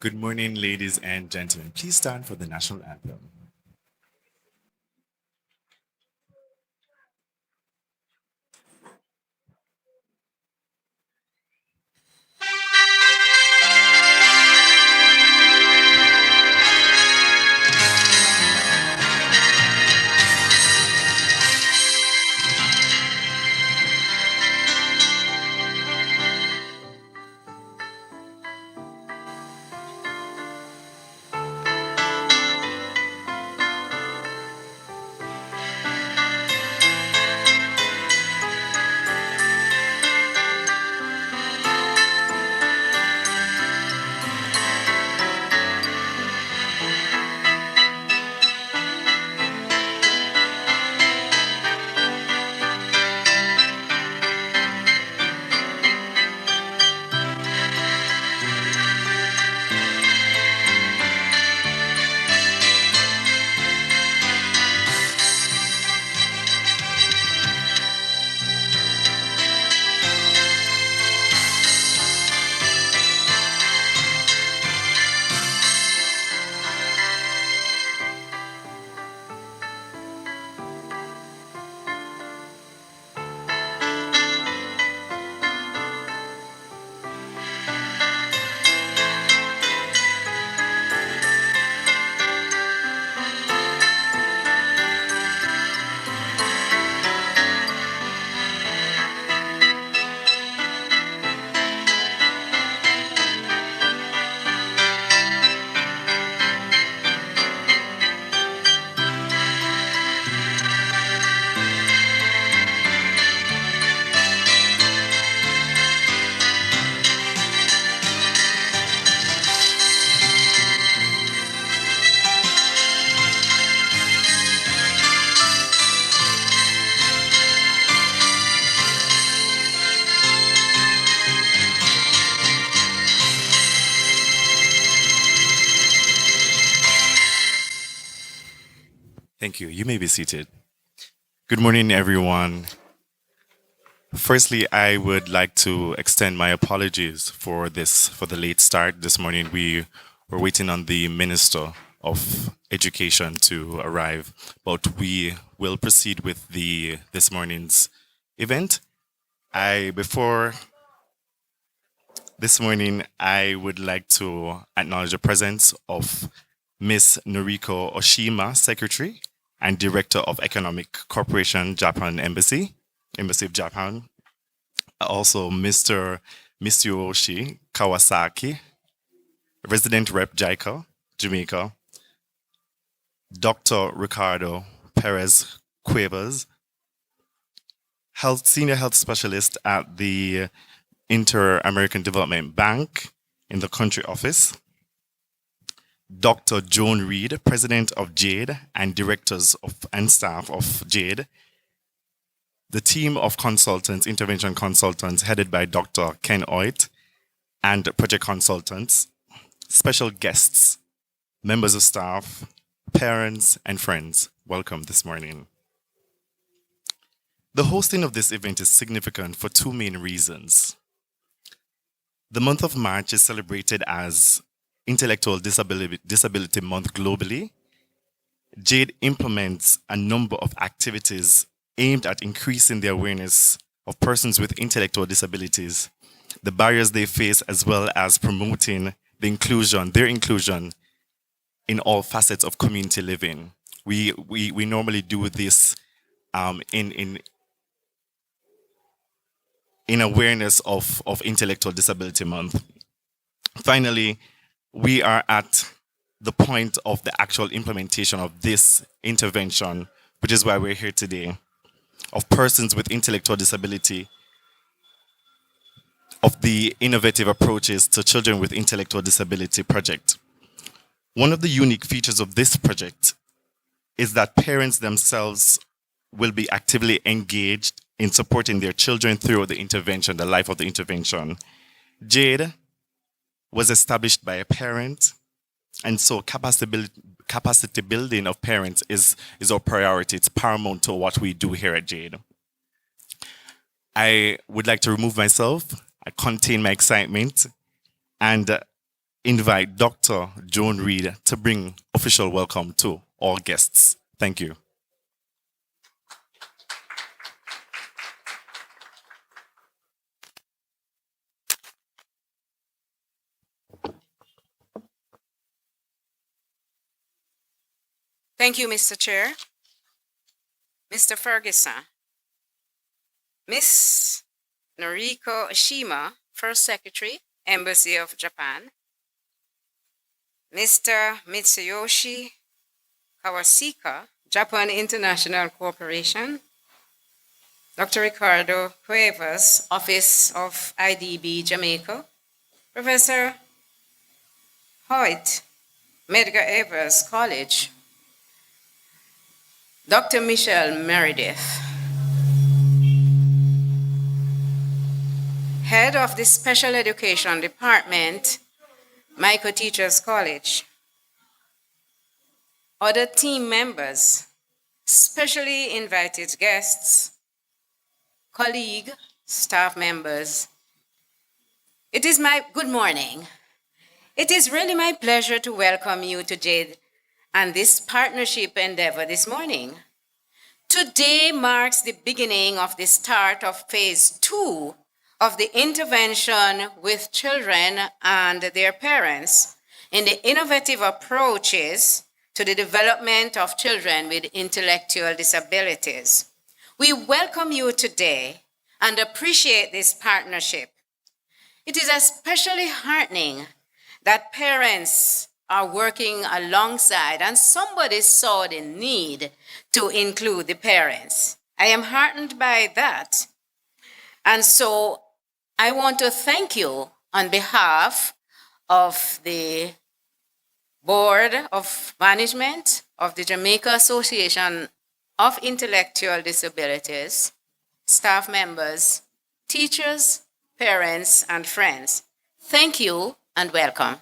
Good morning, ladies and gentlemen. Please stand for the national anthem. Thank you. You may be seated. Good morning, everyone. Firstly, I would like to extend my apologies for the late start this morning. We were waiting on the Minister of Education to arrive, but we will proceed with the this morning's event. I before This morning, I would like to acknowledge the presence of Ms. Noriko Oshima, Secretary and Director of Economic Cooperation, Japan Embassy of Japan. Also, Mr. Mitsuyoshi Kawasaki, Resident Rep JICA, Jamaica. Dr. Ricardo Perez Cuevas, Senior Health Specialist at the Inter-American Development Bank in the country office. Dr. Joan Reed, President of JADE and Directors and Staff of JADE. The team of consultants, intervention consultants, headed by Dr. Ken Oit, and project consultants, special guests, members of staff, parents, and friends, welcome this morning. The hosting of this event is significant for two main reasons. The month of March is celebrated as Intellectual Disability Month globally. JADE implements a number of activities aimed at increasing the awareness of persons with intellectual disabilities, the barriers they face, as well as promoting their inclusion in all facets of community living. We normally do this in awareness of Intellectual Disability Month. Finally, we are at the point of the actual implementation of this intervention, which is why we're here today, of persons with intellectual disability, of the innovative approaches to children with intellectual disability project. One of the unique features of this project is that parents themselves will be actively engaged in supporting their children through the intervention, the life of the intervention. JADE was established by a parent, and so capacity building of parents is our priority. It's paramount to what we do here at JADE. I would like to remove myself, I contain my excitement, and invite Dr. Joan Reed to bring official welcome to all guests. Thank you. Thank you, Mr. Chair. Mr. Ferguson. Miss Noriko Oshima, First Secretary, Embassy of Japan. Mr. Mitsuyoshi Kawasika, Japan International Corporation. Dr. Ricardo Cuevas, Office of IDB Jamaica. Professor Hoyt, Medgar Evers College. Dr. Michelle Meredith, Head of the Special Education Department, Michael Teachers College. Other team members, specially invited guests, colleague, staff members. Good morning. It is really my pleasure to welcome you to JADE and this partnership endeavor this morning. Today marks the beginning of the start of phase 2 of the intervention with children and their parents in the innovative approaches to the development of children with intellectual disabilities. We welcome you today and appreciate this partnership. It is especially heartening that parents are working alongside and somebody saw the need to include the parents. I am heartened by that. And so I want to thank you on behalf of the Board of Management of the Jamaica Association of Intellectual Disabilities, staff members, teachers, parents, and friends. Thank you and welcome.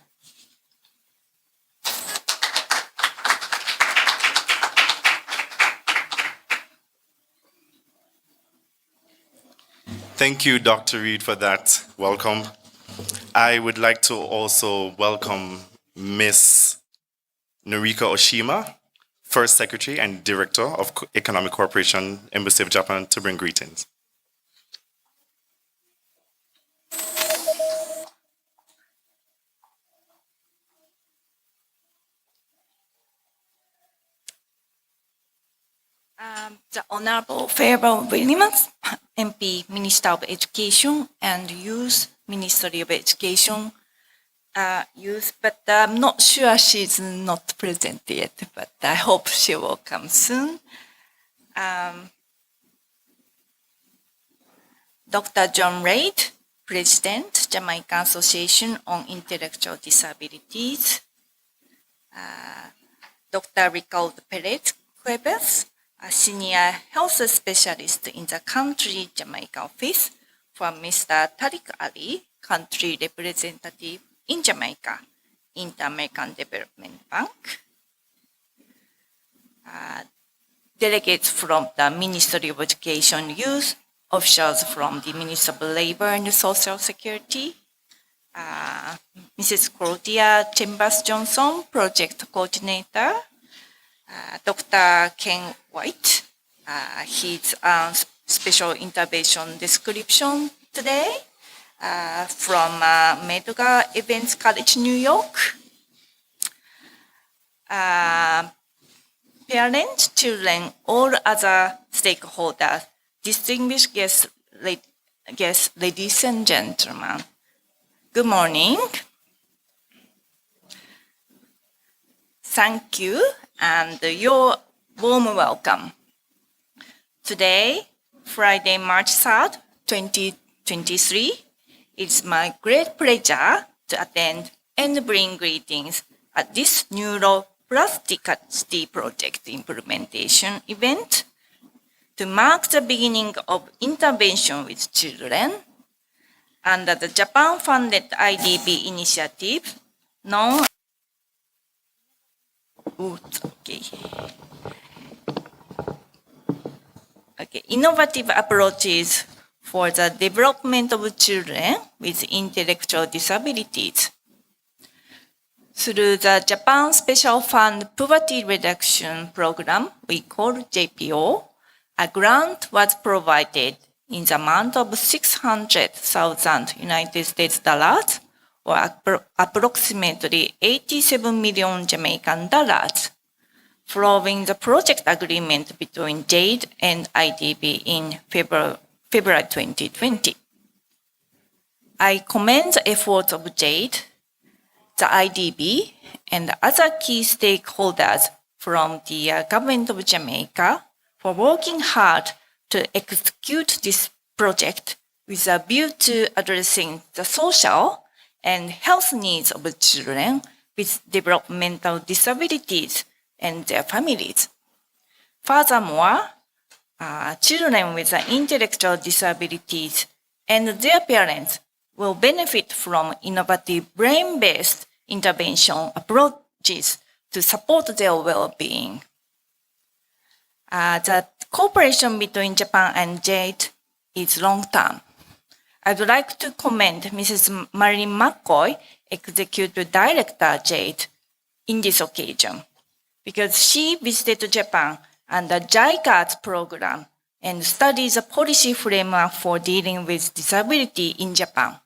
Thank you, Dr. Reed, for that welcome. I would like to also welcome Miss Noriko Oshima, First Secretary and Director of Economic Cooperation, Embassy of Japan, to bring greetings. The Honorable Fairbairn Williams, MP, Minister of Education and Youth, Ministry of Education, Youth, but I'm not sure she's not present yet, but I hope she will come soon. Dr. John Reid, President, Jamaican Association on Intellectual Disabilities. Dr. Ricardo Perez Cuevas, a senior health specialist in the country Jamaica office from Mr. Tariq Ali, country representative in Jamaica, Inter-American Development Bank. Delegates from the Ministry of Education and Youth, officials from the Ministry of Labor and Social Security, Mrs. Claudia Chambers Johnson, project coordinator, Dr. Ken White, his special intervention description today from Medgar Evers College, New York. Parents, children, all other stakeholders, distinguished guests, ladies and gentlemen. Good morning. Thank you and your warm welcome. Today, Friday, March 3rd, 2023, it's my great pleasure to attend and bring greetings at this Neuroplasticity Project implementation event to mark the beginning of intervention with children under the Japan-funded IDB initiative known innovative approaches for the development of children with intellectual disabilities. through the Japan Special Fund Poverty Reduction Program, we call JPO, a grant was provided in the amount of 600,000 United States dollars, or approximately 87 million Jamaican dollars, following the project agreement between JADE and IDB in February 2020. I commend the efforts of JADE, the IDB, and other key stakeholders from the government of Jamaica for working hard to execute this project with a view to addressing the social and health needs of children with developmental disabilities and their families. Furthermore, children with intellectual disabilities and their parents will benefit from innovative brain-based intervention approaches to support their well-being. The cooperation between Japan and JADE is long-term. I would like to commend Mrs. Marilyn McCoy, Executive Director JADE, in this occasion, because she visited Japan under JICA's program and studied the policy framework for dealing with disability in Japan.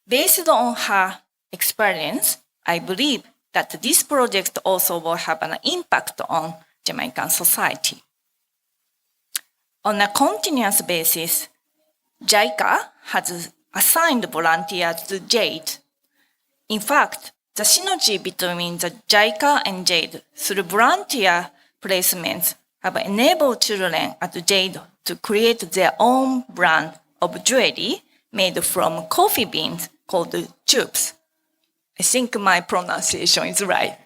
Based on her experience, I believe that this project also will have an impact on Jamaican society. On a continuous basis, JICA has assigned volunteers to JADE. In fact, the synergy between the JICA and JADE through volunteer placements have enabled children at JADE to create their own brand of jewelry made from coffee beans called tubes. I think my pronunciation is right.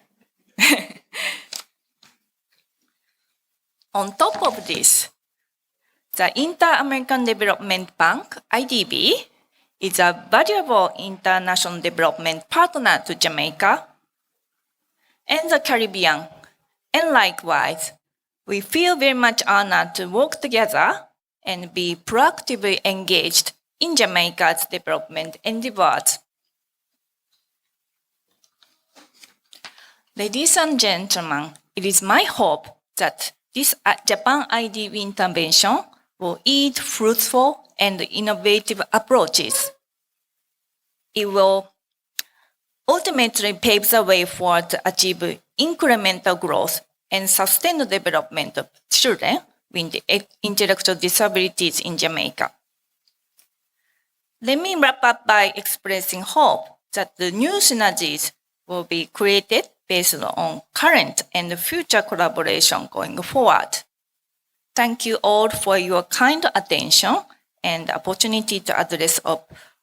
On top of this, the Inter-American Development Bank, IDB, is a valuable international development partner to Jamaica and the Caribbean. And likewise, we feel very much honored to work together and be proactively engaged in Jamaica's development endeavors. Ladies and gentlemen, it is my hope that this Japan IDB intervention will yield fruitful and innovative approaches. It will ultimately pave the way for to achieve incremental growth and sustained development of children with intellectual disabilities in Jamaica. Let me wrap up by expressing hope that the new synergies will be created based on current and future collaboration going forward. Thank you all for your kind attention and the opportunity to address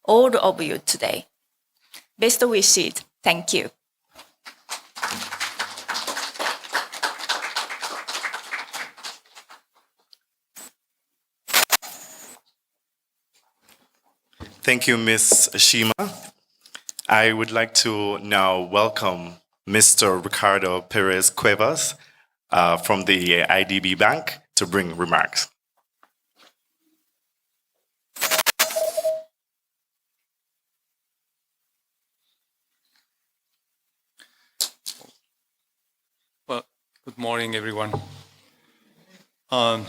all of you today. Best wishes. Thank you. Thank you, Ms. Ashima. I would like to now welcome Mr. Ricardo Perez Cuevas from the IDB Bank to bring remarks. Well, good morning, everyone. I'm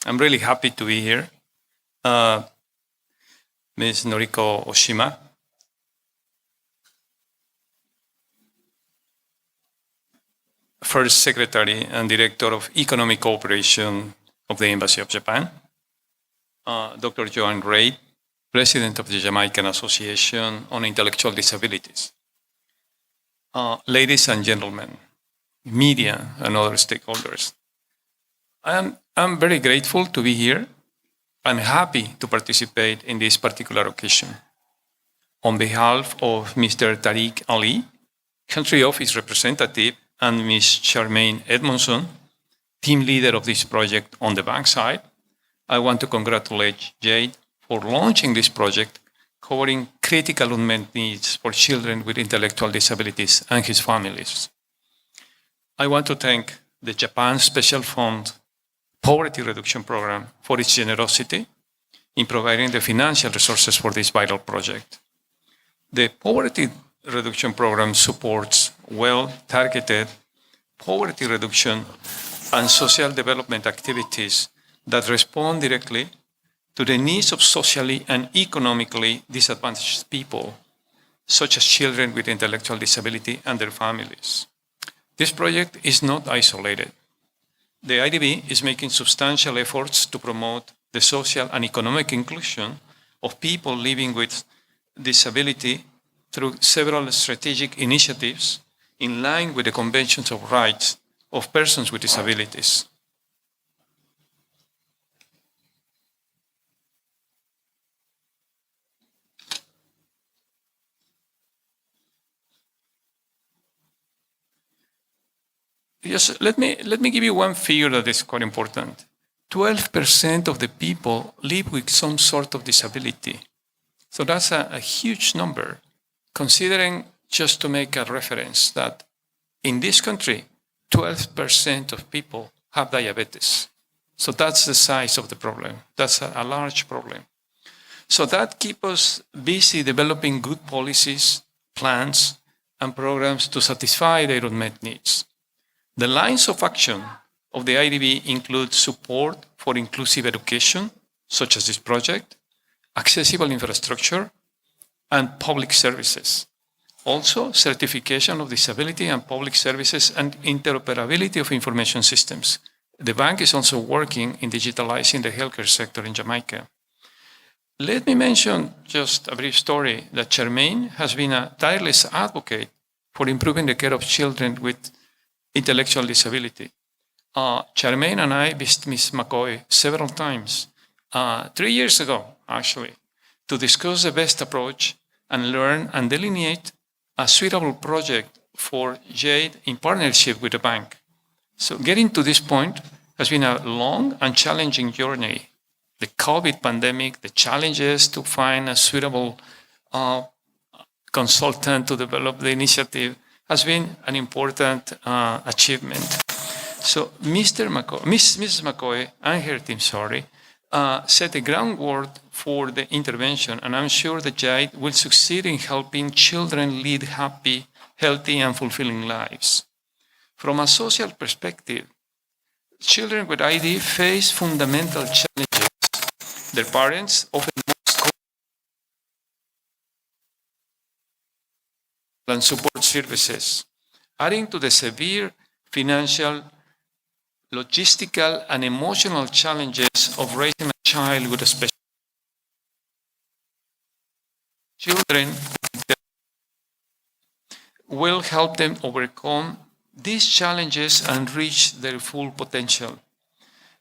really happy to be here. Ms. Noriko Oshima, First Secretary and Director of Economic Cooperation of the Embassy of Japan, Dr. Joan Reid, President of the Jamaican Association on Intellectual Disabilities, ladies and gentlemen, media and other stakeholders. I'm very grateful to be here. I'm happy to participate in this particular occasion. On behalf of Mr. Tariq Ali, Country Office Representative, and Ms. Charmaine Edmondson, team leader of this project on the bank side, I want to congratulate JADE for launching this project covering critical unmet needs for children with intellectual disabilities and his families. I want to thank the Japan Special Fund Poverty Reduction Program for its generosity in providing the financial resources for this vital project. The Poverty reduction program supports well-targeted poverty reduction and social development activities that respond directly to the needs of socially and economically disadvantaged people, such as children with intellectual disability and their families. This project is not isolated. The IDB is making substantial efforts to promote the social and economic inclusion of people living with disability through several strategic initiatives in line with the Conventions of Rights of Persons with Disabilities. Yes, let me give you one figure that is quite important. 12% of the people live with some sort of disability. So that's a huge number, considering, just to make a reference, that in this country, 12% of people have diabetes. So that's the size of the problem. That's a large problem. So that keeps us busy developing good policies, plans, and programs to satisfy their unmet needs. The lines of action of the IDB include support for inclusive education, such as this project, accessible infrastructure, and public services. Also, certification of disability and public services and interoperability of information systems. The bank is also working in digitalizing the healthcare sector in Jamaica. Let me mention just a brief story that Charmaine has been a tireless advocate for improving the care of children with intellectual disability. Charmaine and I visited Ms. McCoy several times, 3 years ago, actually, to discuss the best approach and learn and delineate a suitable project for Jade in partnership with the bank. So getting to this point has been a long and challenging journey. The COVID pandemic, the challenges to find a suitable consultant to develop the initiative has been an important achievement. So Mrs. McCoy and her team, set the groundwork for the intervention, and I'm sure that Jade will succeed in helping children lead happy, healthy, and fulfilling lives. From a social perspective, children with ID face fundamental challenges. Their parents often and support services, adding to the severe financial, logistical, and emotional challenges of raising a child with a special children will help them overcome these challenges and reach their full potential.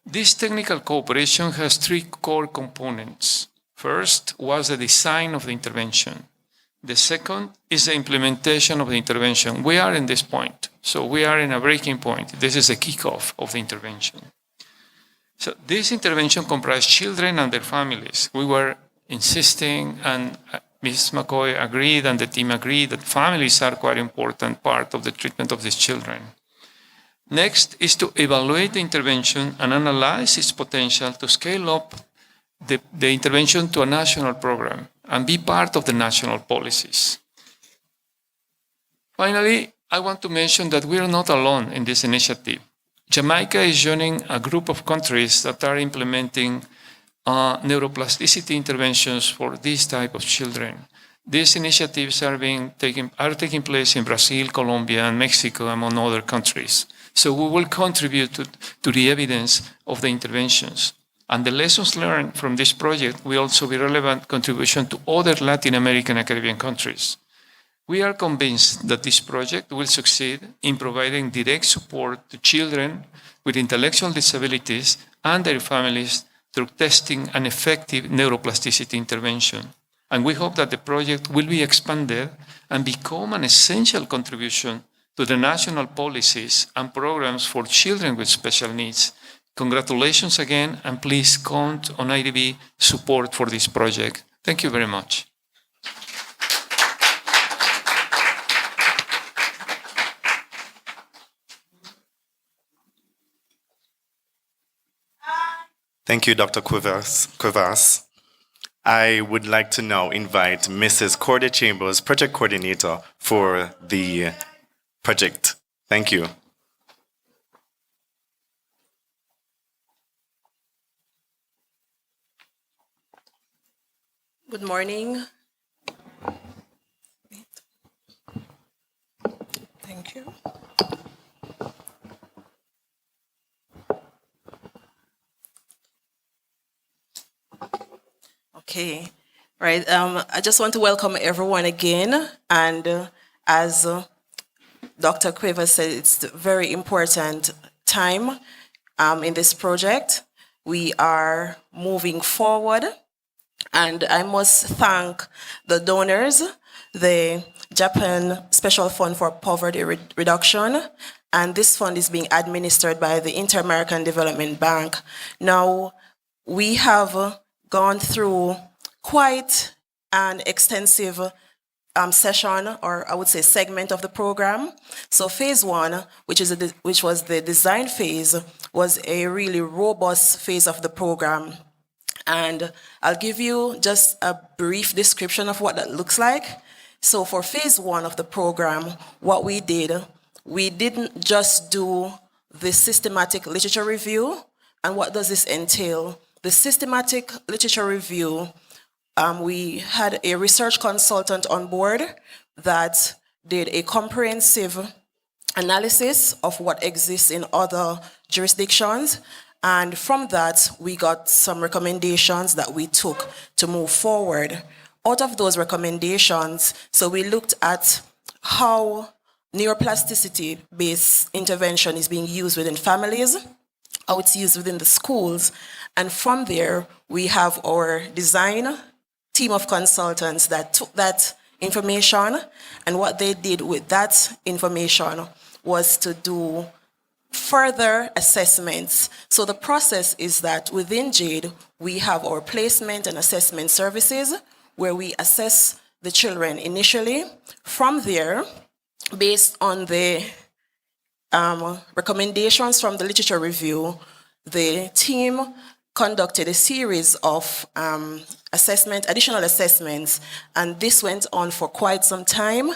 This technical cooperation has three core components. First was the design of the intervention. The second is the implementation of the intervention. We are in this point. So we are in a breaking point. This is the kickoff of the intervention. So this intervention comprised children and their families. We were insisting, and Ms. McCoy agreed, and the team agreed, that families are quite an important part of the treatment of these children. Next is to evaluate the intervention and analyze its potential to scale up the intervention to a national program and be part of the national policies. Finally, I want to mention that we are not alone in this initiative. Jamaica is joining a group of countries that are implementing neuroplasticity interventions for this type of children. These initiatives are taking place in Brazil, Colombia, and Mexico, among other countries. So we will contribute to the evidence of the interventions. And the lessons learned from this project will also be relevant contribution to other Latin American and Caribbean countries. We are convinced that this project will succeed in providing direct support to children with intellectual disabilities and their families through testing and effective neuroplasticity intervention. And we hope that the project will be expanded and become an essential contribution to the national policies and programs for children with special needs. Congratulations again, and please count on IDB support for this project. Thank you very much. Thank you, Dr. Cuevas. I would like to now invite Mrs. Cordy Chambers, project coordinator for the project. Thank you. Good morning. Thank you. Okay, right. I just want to welcome everyone again. And as Dr. Quiver said, it's a very important time in this project. We are moving forward. And I must thank the donors, the Japan Special Fund for Poverty Reduction, and this fund is being administered by the Inter-American Development Bank. Now, we have gone through quite an extensive session, or I would say segment of the program. So phase one, which was the design phase, was a really robust phase of the program. And I'll give you just a brief description of what that looks like. So for phase one of the program, what we did, we didn't just do the systematic literature review. And what does this entail? The systematic literature review, we had a research consultant on board that did a comprehensive analysis of what exists in other jurisdictions. And from that, we got some recommendations that we took to move forward. Out of those recommendations, we looked at how neuroplasticity-based intervention is being used within families, how it's used within the schools. And from there, we have our design team of consultants that took that information, and what they did with that information was to do further assessments. So the process is that within JADE, we have our placement and assessment services where we assess the children initially. From there, based on the recommendations from the literature review, the team conducted a series of additional assessments, and this went on for quite some time.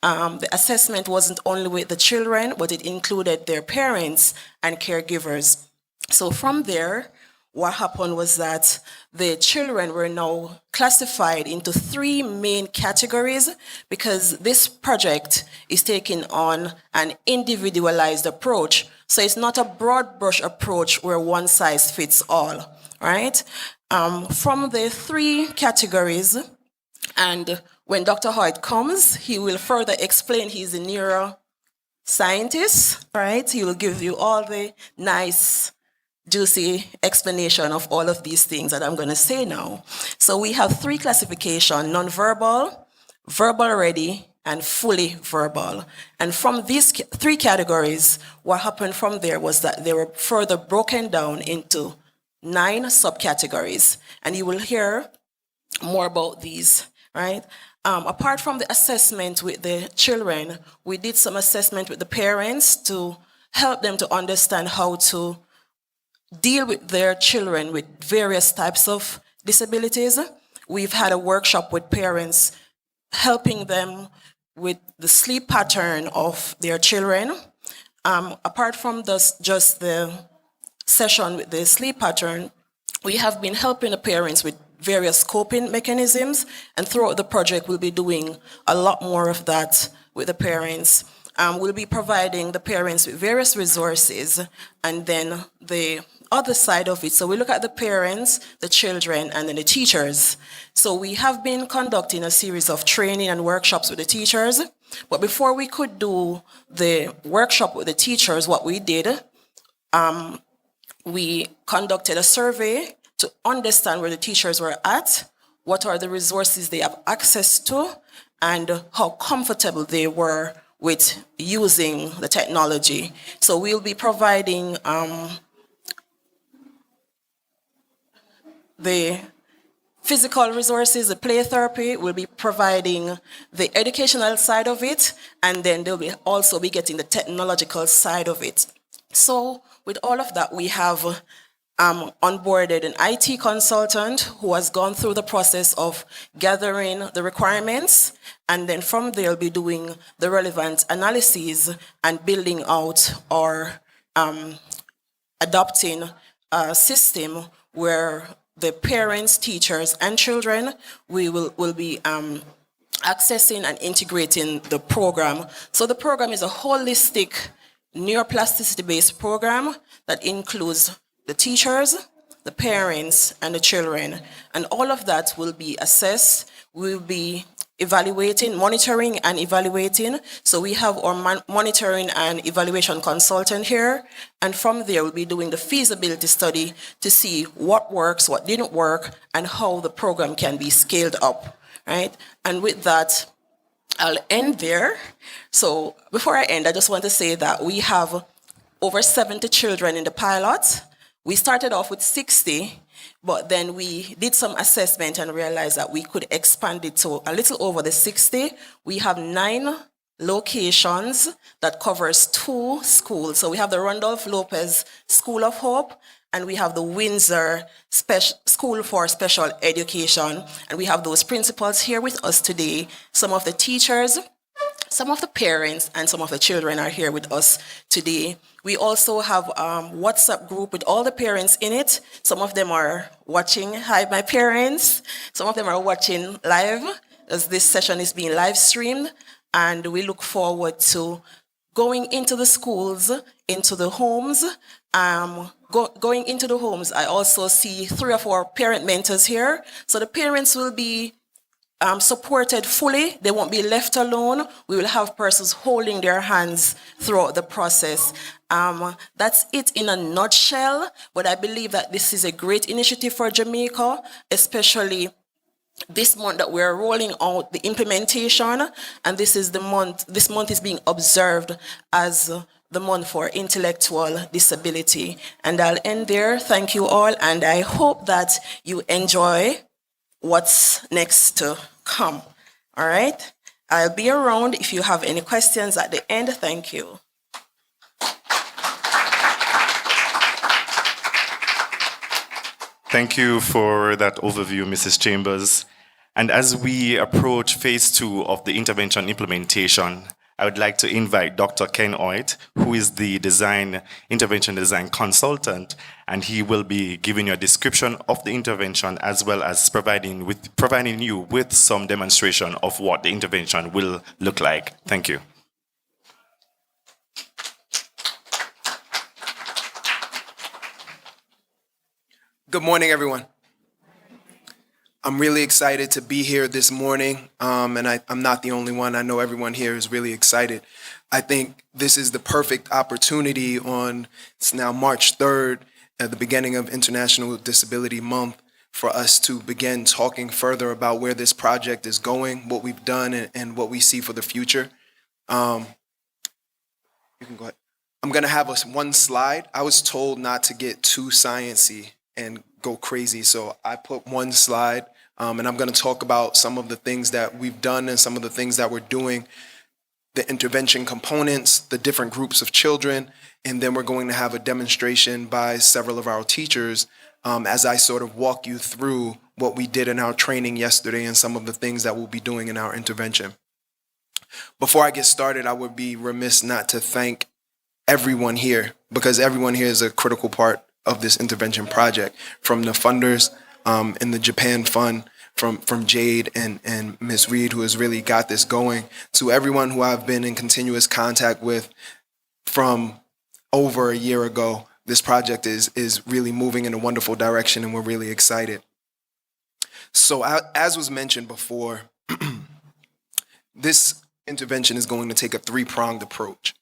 The assessment wasn't only with the children, but it included their parents and caregivers. So from there, what happened was that the children were now classified into 3 main categories because this project is taking on an individualized approach. So it's not a broad brush approach where one size fits all, right? From the 3 categories, and when Dr. Hoyt comes, he will further explain. He's a neuroscientist, right? He will give you all the nice, juicy explanation of all of these things that I'm going to say now. So we have 3 classifications: nonverbal, verbal ready, and fully verbal. And from these 3 categories, what happened from there was that they were further broken down into 9 subcategories. And you will hear more about these, right? Apart from the assessment with the children, we did some assessment with the parents to help them to understand how to deal with their children with various types of disabilities. We've had a workshop with parents helping them with the sleep pattern of their children. Apart from just the session with the sleep pattern, we have been helping the parents with various coping mechanisms, and throughout the project, we'll be doing a lot more of that with the parents. We'll be providing the parents with various resources, and then the other side of it. So we look at the parents, the children, and then the teachers. So we have been conducting a series of training and workshops with the teachers. But before we could do the workshop with the teachers, what we did, we conducted a survey to understand where the teachers were at, what are the resources they have access to, and how comfortable they were with using the technology. So we'll be providing the physical resources, the play therapy, we'll be providing the educational side of it, and then they'll also be getting the technological side of it. So with all of that, we have onboarded an IT consultant who has gone through the process of gathering the requirements, and then from there, will be doing the relevant analyses and building out or adopting a system where the parents, teachers, and children will be accessing and integrating the program. So the program is a holistic neuroplasticity-based program that includes the teachers, the parents, and the children. And all of that will be assessed. We'll be evaluating, monitoring and evaluating. So we have our monitoring and evaluation consultant here. And from there, we'll be doing the feasibility study to see what works, what didn't work, and how the program can be scaled up, right? And with that, I'll end there. So before I end, I just want to say that we have over 70 children in the pilot. We started off with 60, but then we did some assessment and realized that we could expand it to a little over the 60. We have 9 locations that covers 2 schools. So we have the Randolph Lopez School of Hope, and we have the Windsor School for Special Education. And we have those principals here with us today. Some of the teachers, some of the parents, and some of the children are here with us today. We also have a WhatsApp group with all the parents in it. Some of them are watching. Hi, my parents. Some of them are watching live, as this session is being live streamed. And we look forward to going into the schools, into the homes. Going into the homes, I also see 3 or 4 parent mentors here. So the parents will be supported fully. They won't be left alone. We will have persons holding their hands throughout the process. That's it in a nutshell, but I believe that this is a great initiative for Jamaica, especially this month that we're rolling out the implementation, and this month is being observed as the month for intellectual disability. And I'll end there. Thank you all, and I hope that you enjoy what's next to come. All right? I'll be around if you have any questions at the end. Thank you. Thank you for that overview, Mrs. Chambers. And as we approach phase 2 of the intervention implementation, I would like to invite Dr. Ken Oit, who is the intervention design consultant, and he will be giving you a description of the intervention as well as providing you with some demonstration of what the intervention will look like. Thank you. Good morning, everyone. I'm really excited to be here this morning, and I'm not the only one. I know everyone here is really excited. I think this is the perfect opportunity it's now March 3rd, at the beginning of International Disability Month, for us to begin talking further about where this project is going, what we've done, and what we see for the future. You can go ahead. I'm going to have one slide. I was told not to get too sciencey and go crazy. So I put one slide, and I'm going to talk about some of the things that we've done and some of the things that we're doing, the intervention components, the different groups of children, and then we're going to have a demonstration by several of our teachers as I sort of walk you through what we did in our training yesterday and some of the things that we'll be doing in our intervention. Before I get started, I would be remiss not to thank everyone here, because everyone here is a critical part of this intervention project, from the funders in the Japan Fund, from Jade and Ms. Reed, who has really got this going, to everyone who I've been in continuous contact with from over a year ago. This project is really moving in a wonderful direction, and we're really excited. So as was mentioned before, this intervention is going to take a 3-pronged approach,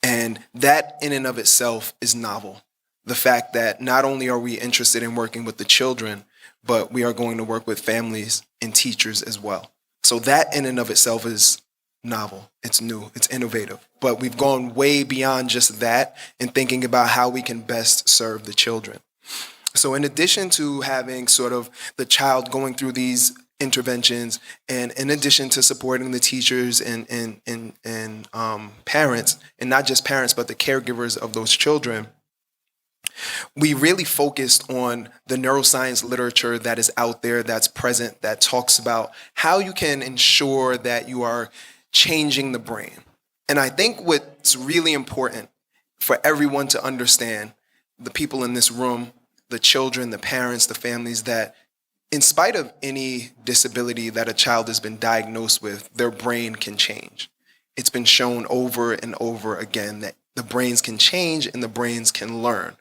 and that in and of itself is novel. The fact that not only are we interested in working with the children, but we are going to work with families and teachers as well. So that in and of itself is novel, it's new, it's innovative. But we've gone way beyond just that in thinking about how we can best serve the children. So in addition to having sort of the child going through these interventions, and in addition to supporting the teachers and parents, and not just parents, but the caregivers of those children, We really focused on the neuroscience literature that is out there, that's present, that talks about how you can ensure that you are changing the brain. And I think what's really important for everyone to understand, the people in this room, the children, the parents, the families, that in spite of any disability that a child has been diagnosed with, their brain can change. It's been shown over and over again that the brains can change and the brains can learn.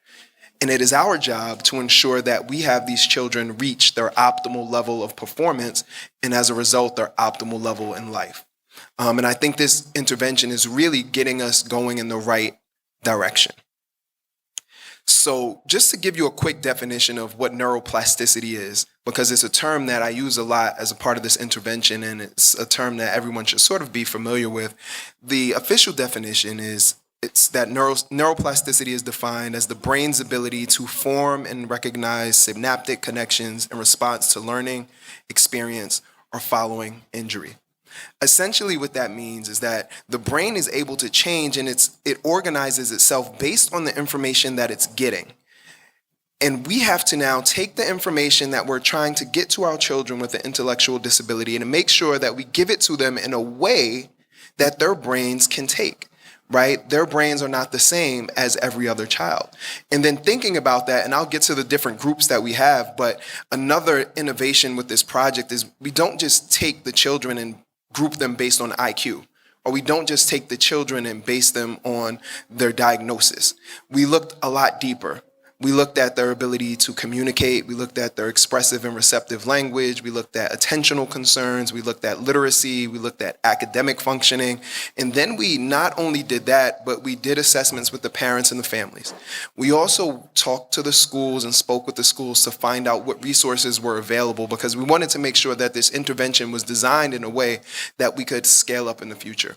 And it is our job to ensure that we have these children reach their optimal level of performance and as a result, their optimal level in life. And I think this intervention is really getting us going in the right direction. So just to give you a quick definition of what neuroplasticity is, because it's a term that I use a lot as a part of this intervention, and it's a term that everyone should sort of be familiar with. The official definition is it's that neuroplasticity is defined as the brain's ability to form and recognize synaptic connections in response to learning, experience, or following injury. Essentially what that means is that the brain is able to change and it organizes itself based on the information that it's getting. And we have to now take the information that we're trying to get to our children with an intellectual disability and make sure that we give it to them in a way that their brains can take, right? Their brains are not the same as every other child. And then thinking about that, and I'll get to the different groups that we have, but another innovation with this project is we don't just take the children and group them based on IQ, or we don't just take the children and base them on their diagnosis. We looked a lot deeper. We looked at their ability to communicate. We looked at their expressive and receptive language. We looked at attentional concerns. We looked at literacy. We looked at academic functioning. And then we not only did that, but we did assessments with the parents and the families. We also talked to the schools and spoke with the schools to find out what resources were available, because we wanted to make sure that this intervention was designed in a way that we could scale up in the future.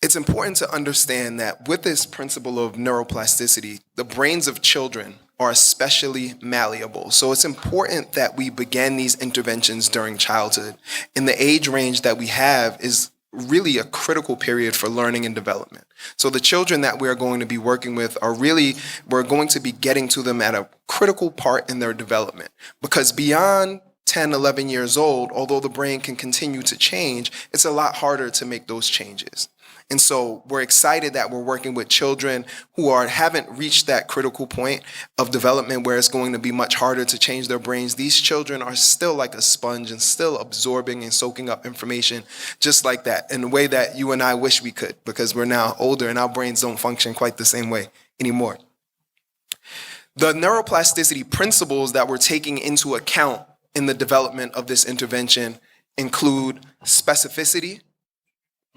It's important to understand that with this principle of neuroplasticity, the brains of children are especially malleable. So it's important that we begin these interventions during childhood. And the age range that we have is really a critical period for learning and development. So the children that we're going to be working with we're going to be getting to them at a critical part in their development. Because beyond 10, 11 years old, although the brain can continue to change, it's a lot harder to make those changes. And so we're excited that we're working with children who haven't reached that critical point of development where it's going to be much harder to change their brains. These children are still like a sponge and still absorbing and soaking up information just like that, in a way that you and I wish we could, because we're now older and our brains don't function quite the same way anymore. The neuroplasticity principles that we're taking into account in the development of this intervention include specificity,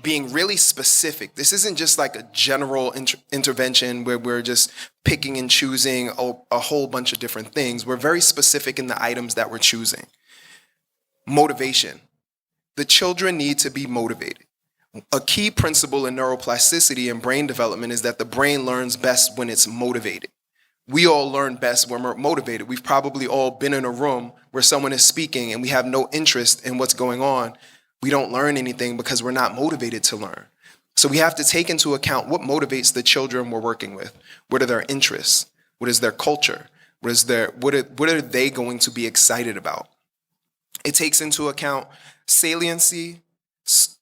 being really specific. This isn't just like a general intervention where we're just picking and choosing a whole bunch of different things. We're very specific in the items that we're choosing. Motivation. The children need to be motivated. A key principle in neuroplasticity and brain development is that the brain learns best when it's motivated. We all learn best when we're motivated. We've probably all been in a room where someone is speaking and we have no interest in what's going on. We don't learn anything because we're not motivated to learn. So we have to take into account what motivates the children we're working with. What are their interests? What is their culture? What are they going to be excited about? It takes into account saliency,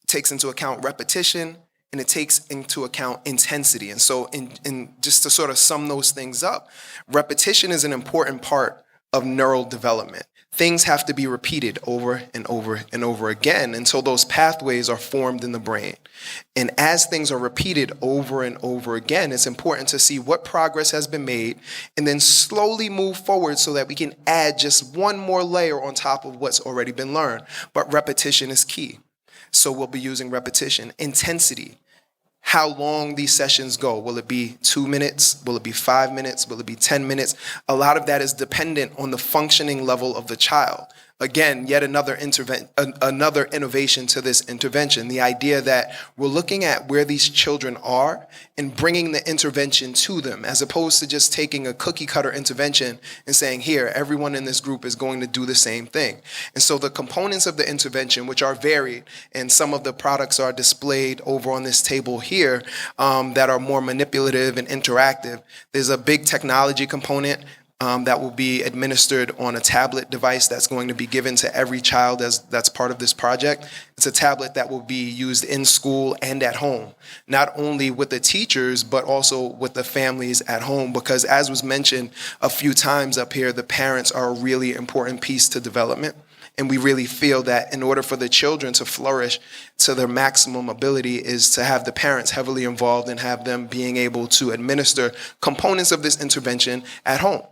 takes into account repetition, and it takes into account intensity. And so in just to sort of sum those things up, repetition is an important part of neural development. Things have to be repeated over and over and over again until those pathways are formed in the brain. And as things are repeated over and over again, it's important to see what progress has been made and then slowly move forward so that we can add just one more layer on top of what's already been learned. But repetition is key. So we'll be using repetition. Intensity. How long these sessions go. Will it be 2 minutes? Will it be 5 minutes? Will it be 10 minutes? A lot of that is dependent on the functioning level of the child. Again, yet another innovation to this intervention. The idea that we're looking at where these children are and bringing the intervention to them, as opposed to just taking a cookie cutter intervention and saying, here, everyone in this group is going to do the same thing. And so the components of the intervention, which are varied, and some of the products are displayed over on this table here that are more manipulative and interactive. There's a big technology component that will be administered on a tablet device that's going to be given to every child that's part of this project. It's a tablet that will be used in school and at home, not only with the teachers, but also with the families at home, because as was mentioned a few times up here, the parents are a really important piece to development. And we really feel that in order for the children to flourish to their maximum ability is to have the parents heavily involved and have them being able to administer components of this intervention at home.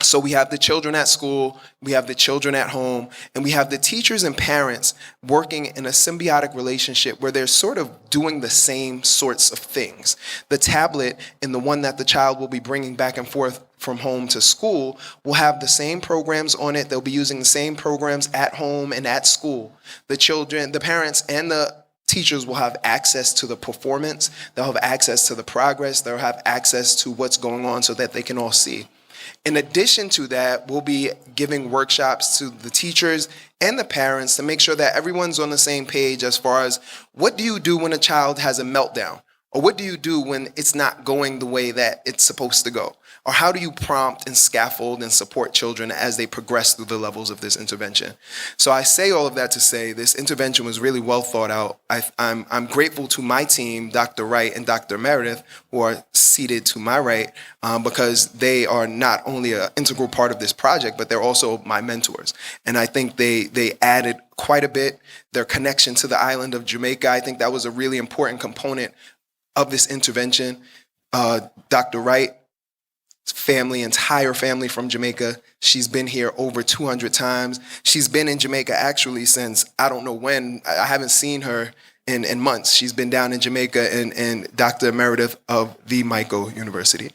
So we have the children at school, we have the children at home, and we have the teachers and parents working in a symbiotic relationship where they're sort of doing the same sorts of things. The tablet and the one that the child will be bringing back and forth from home to school will have the same programs on it. They'll be using the same programs at home and at school. The children, the parents, and the teachers will have access to the performance. They'll have access to the progress. They'll have access to what's going on so that they can all see. In addition to that, we'll be giving workshops to the teachers and the parents to make sure that everyone's on the same page as far as what do you do when a child has a meltdown? Or what do you do when it's not going the way that it's supposed to go? Or how do you prompt and scaffold and support children as they progress through the levels of this intervention? So I say all of that to say this intervention was really well thought out. I'm grateful to my team, Dr. Wright and Dr. Meredith, who are seated to my right, because they are not only an integral part of this project, but they're also my mentors. And I think they added quite a bit. Their connection to the island of Jamaica, I think that was a really important component of this intervention. Dr. Wright, entire family from Jamaica. She's been here over 200 times. She's been in Jamaica actually since I don't know when. I haven't seen her in months. She's been down in Jamaica, and Dr. Meredith of the Michael University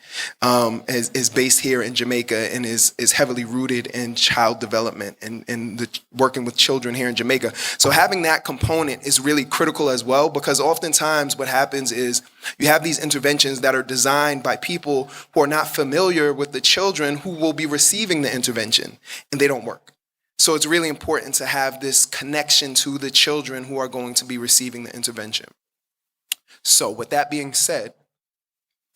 is based here in Jamaica and is heavily rooted in child development and working with children here in Jamaica. So having that component is really critical as well, because oftentimes what happens is you have these interventions that are designed by people who are not familiar with the children who will be receiving the intervention, and they don't work. So it's really important to have this connection to the children who are going to be receiving the intervention. So with that being said,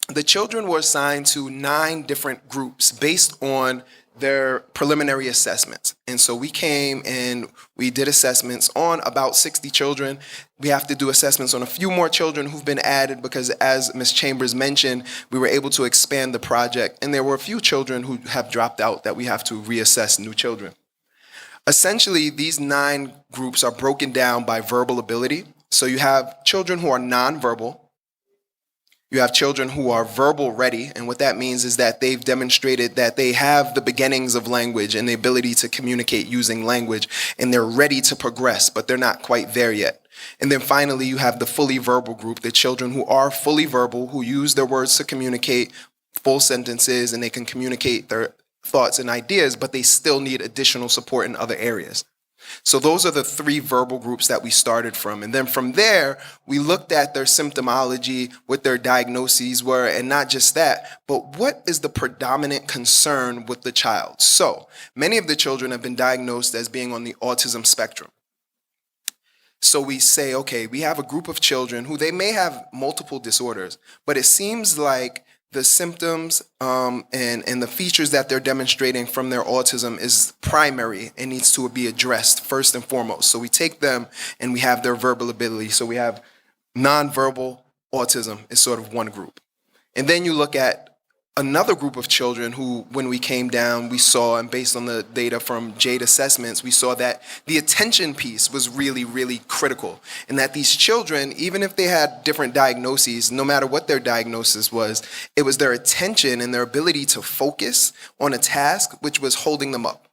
the children were assigned to 9 different groups based on their preliminary assessments. And so we came and we did assessments on about 60 children. We have to do assessments on a few more children who've been added because, as Ms. Chambers mentioned, we were able to expand the project. And there were a few children who have dropped out that we have to reassess new children. Essentially, these 9 groups are broken down by verbal ability. So you have children who are nonverbal. You have children who are verbal ready, and what that means is that they've demonstrated that they have the beginnings of language and the ability to communicate using language, and they're ready to progress, but they're not quite there yet. And then finally, you have the fully verbal group, the children who are fully verbal, who use their words to communicate full sentences, and they can communicate their thoughts and ideas, but they still need additional support in other areas. So those are the 3 verbal groups that we started from. And then from there, we looked at their symptomology, what their diagnoses were, and not just that, but what is the predominant concern with the child? So many of the children have been diagnosed as being on the autism spectrum. So we say, okay, we have a group of children who they may have multiple disorders, but it seems like the symptoms and the features that they're demonstrating from their autism is primary and needs to be addressed first and foremost. So we take them and we have their verbal ability. So we have nonverbal autism is sort of one group. And then you look at another group of children who, when we came down, we saw, and based on the data from JADE assessments, we saw that the attention piece was really, really critical. And that these children, even if they had different diagnoses, no matter what their diagnosis was, it was their attention and their ability to focus on a task which was holding them up.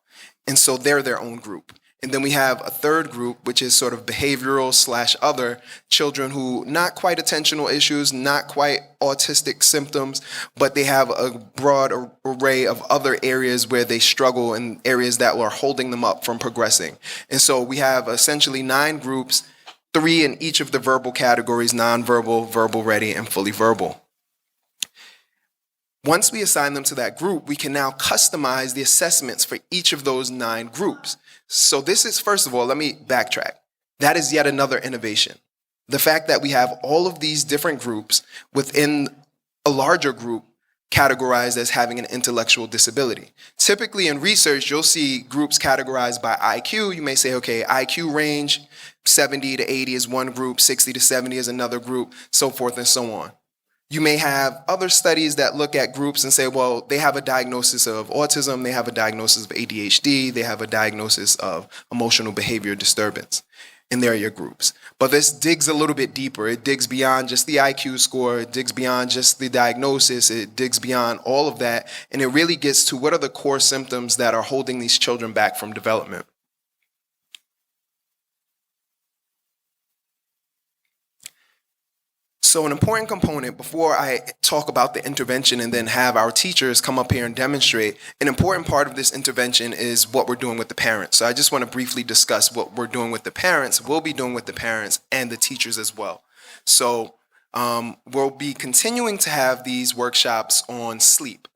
And so they're their own group. And then we have a third group, which is sort of behavioral / other children who not quite attentional issues, not quite autistic symptoms, but they have a broad array of other areas where they struggle and areas that are holding them up from progressing. And so we have essentially 9 groups, 3 in each of the verbal categories: nonverbal, verbal ready, and fully verbal. Once we assign them to that group, we can now customize the assessments for each of those 9 groups. So this is, first of all, let me backtrack. That is yet another innovation. The fact that we have all of these different groups within a larger group categorized as having an intellectual disability. Typically in research, you'll see groups categorized by IQ. You may say, okay, IQ range, 70 to 80 is one group, 60 to 70 is another group, so forth and so on. You may have other studies that look at groups and say, well, they have a diagnosis of autism, they have a diagnosis of ADHD, they have a diagnosis of emotional behavior disturbance, and they're your groups. But this digs a little bit deeper. It digs beyond just the IQ score, it digs beyond just the diagnosis, it digs beyond all of that, and it really gets to what are the core symptoms that are holding these children back from development. So an important component, before I talk about the intervention and then have our teachers come up here and demonstrate, an important part of this intervention is what we're doing with the parents. So I just want to briefly discuss what we're doing with the parents, we'll be doing with the parents and the teachers as well. So we'll be continuing to have these workshops on sleep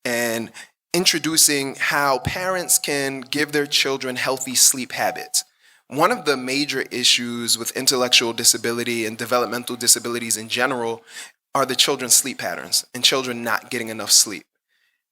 and introducing how parents can give their children healthy sleep habits. One of the major issues with intellectual disability and developmental disabilities in general are the children's sleep patterns and children not getting enough sleep.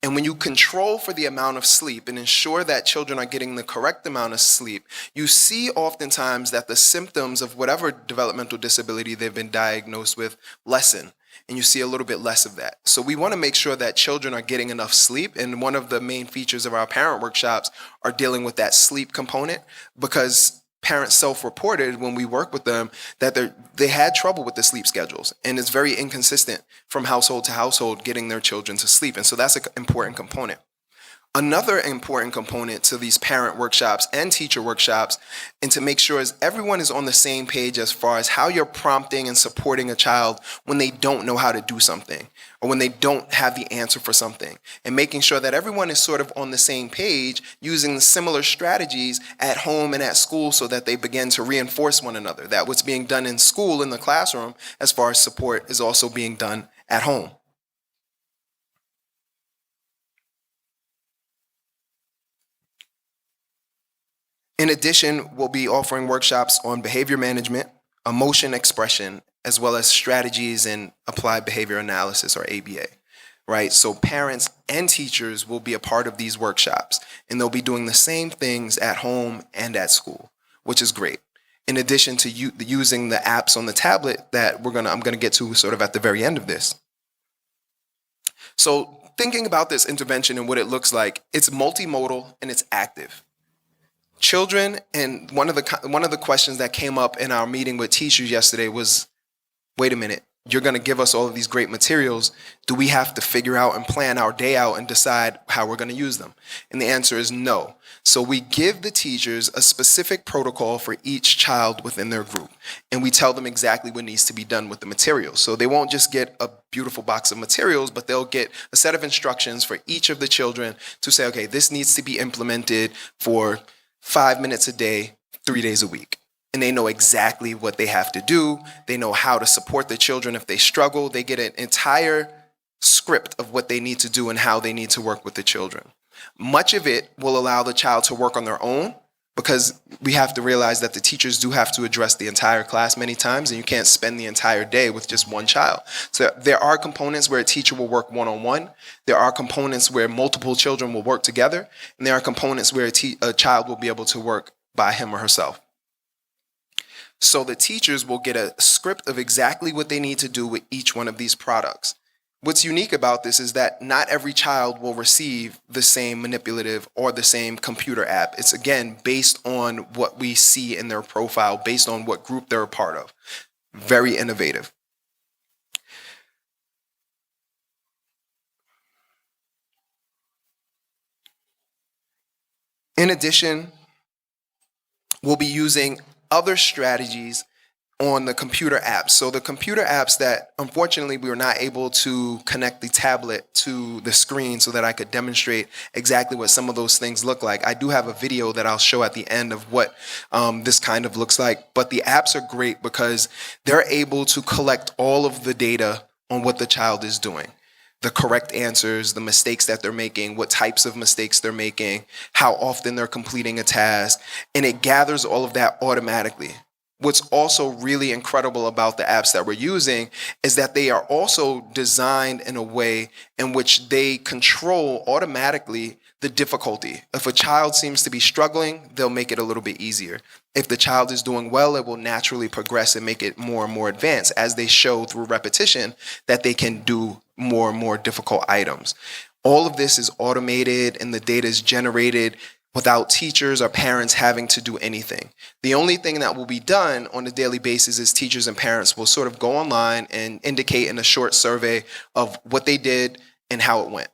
And when you control for the amount of sleep and ensure that children are getting the correct amount of sleep, you see oftentimes that the symptoms of whatever developmental disability they've been diagnosed with lessen. And you see a little bit less of that. So we want to make sure that children are getting enough sleep. And one of the main features of our parent workshops are dealing with that sleep component, because parents self-reported when we work with them that they had trouble with the sleep schedules, and it's very inconsistent from household to household getting their children to sleep. And so that's an important component. Another important component to these parent workshops and teacher workshops, and to make sure is everyone is on the same page as far as how you're prompting and supporting a child when they don't know how to do something or when they don't have the answer for something, and making sure that everyone is sort of on the same page using similar strategies at home and at school so that they begin to reinforce one another, that what's being done in school in the classroom as far as support is also being done at home. In addition, we'll be offering workshops on behavior management, emotion expression, as well as strategies in applied behavior analysis, or ABA, right? So parents and teachers will be a part of these workshops, and they'll be doing the same things at home and at school, which is great. In addition to using the apps on the tablet that I'm gonna get to sort of at the very end of this. So thinking about this intervention and what it looks like, it's multimodal and it's active. Children, and one of the questions that came up in our meeting with teachers yesterday was, wait a minute, you're going to give us all of these great materials. Do we have to figure out and plan our day out and decide how we're going to use them? And the answer is no. So we give the teachers a specific protocol for each child within their group, and we tell them exactly what needs to be done with the materials. So they won't just get a beautiful box of materials, but they'll get a set of instructions for each of the children to say, okay, this needs to be implemented for 5 minutes a day, 3 days a week. And they know exactly what they have to do. They know how to support the children if they struggle. They get an entire script of what they need to do and how they need to work with the children. Much of it will allow the child to work on their own, because we have to realize that the teachers do have to address the entire class many times, and you can't spend the entire day with just one child. So there are components where a teacher will work one-on-one. There are components where multiple children will work together. And there are components where a child will be able to work by him or herself. So the teachers will get a script of exactly what they need to do with each one of these products. What's unique about this is that not every child will receive the same manipulative or the same computer app. It's, again, based on what we see in their profile, based on what group they're a part of. Very innovative. In addition, we'll be using other strategies on the computer apps. So the computer apps that unfortunately we were not able to connect the tablet to the screen so that I could demonstrate exactly what some of those things look like. I do have a video that I'll show at the end of what this kind of looks like. But the apps are great because they're able to collect all of the data on what the child is doing. The correct answers, the mistakes that they're making, what types of mistakes they're making, how often they're completing a task, and it gathers all of that automatically. What's also really incredible about the apps that we're using is that they are also designed in a way in which they control automatically the difficulty. If a child seems to be struggling, they'll make it a little bit easier. If the child is doing well, it will naturally progress and make it more and more advanced as they show through repetition that they can do more and more difficult items. All of this is automated and the data is generated without teachers or parents having to do anything. The only thing that will be done on a daily basis is teachers and parents will sort of go online and indicate in a short survey of what they did and how it went.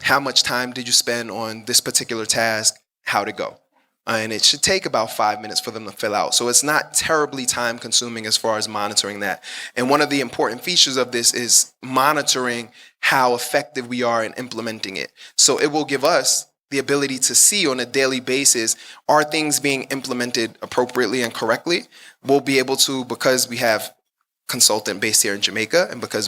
How much time did you spend on this particular task? How'd it go? And it should take about 5 minutes for them to fill out. So it's not terribly time consuming as far as monitoring that. And one of the important features of this is monitoring how effective we are in implementing it. So it will give us the ability to see on a daily basis, are things being implemented appropriately and correctly? We'll be able to, because we have consultant based here in Jamaica, and because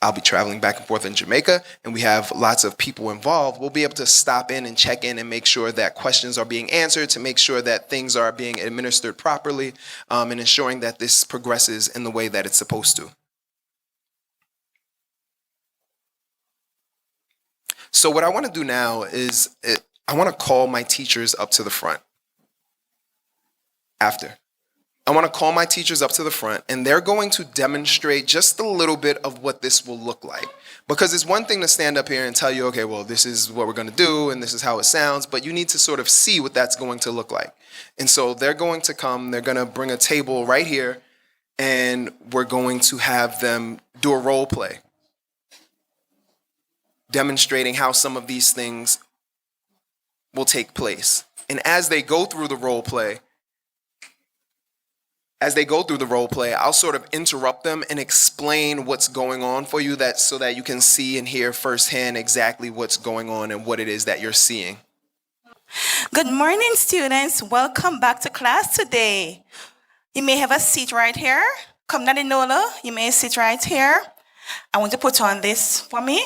I'll be traveling back and forth in Jamaica, and we have lots of people involved, we'll be able to stop in and check in and make sure that questions are being answered, to make sure that things are being administered properly, and ensuring that this progresses in the way that it's supposed to. So what I want to do now is I want to call my teachers up to the front. I want to call my teachers up to the front, and they're going to demonstrate just a little bit of what this will look like. Because it's one thing to stand up here and tell you, okay, well, this is what we're going to do, and this is how it sounds, but you need to sort of see what that's going to look like. And so they're going to come, they're going to bring a table right here, and we're going to have them do a role play, demonstrating how some of these things will take place. And as they go through the role play, I'll sort of interrupt them and explain what's going on for you, so that you can see and hear firsthand exactly what's going on and what it is that you're seeing. Good morning, students. Welcome back to class today. You may have a seat right here. Come Nola, you may sit right here. I want to put on this for me.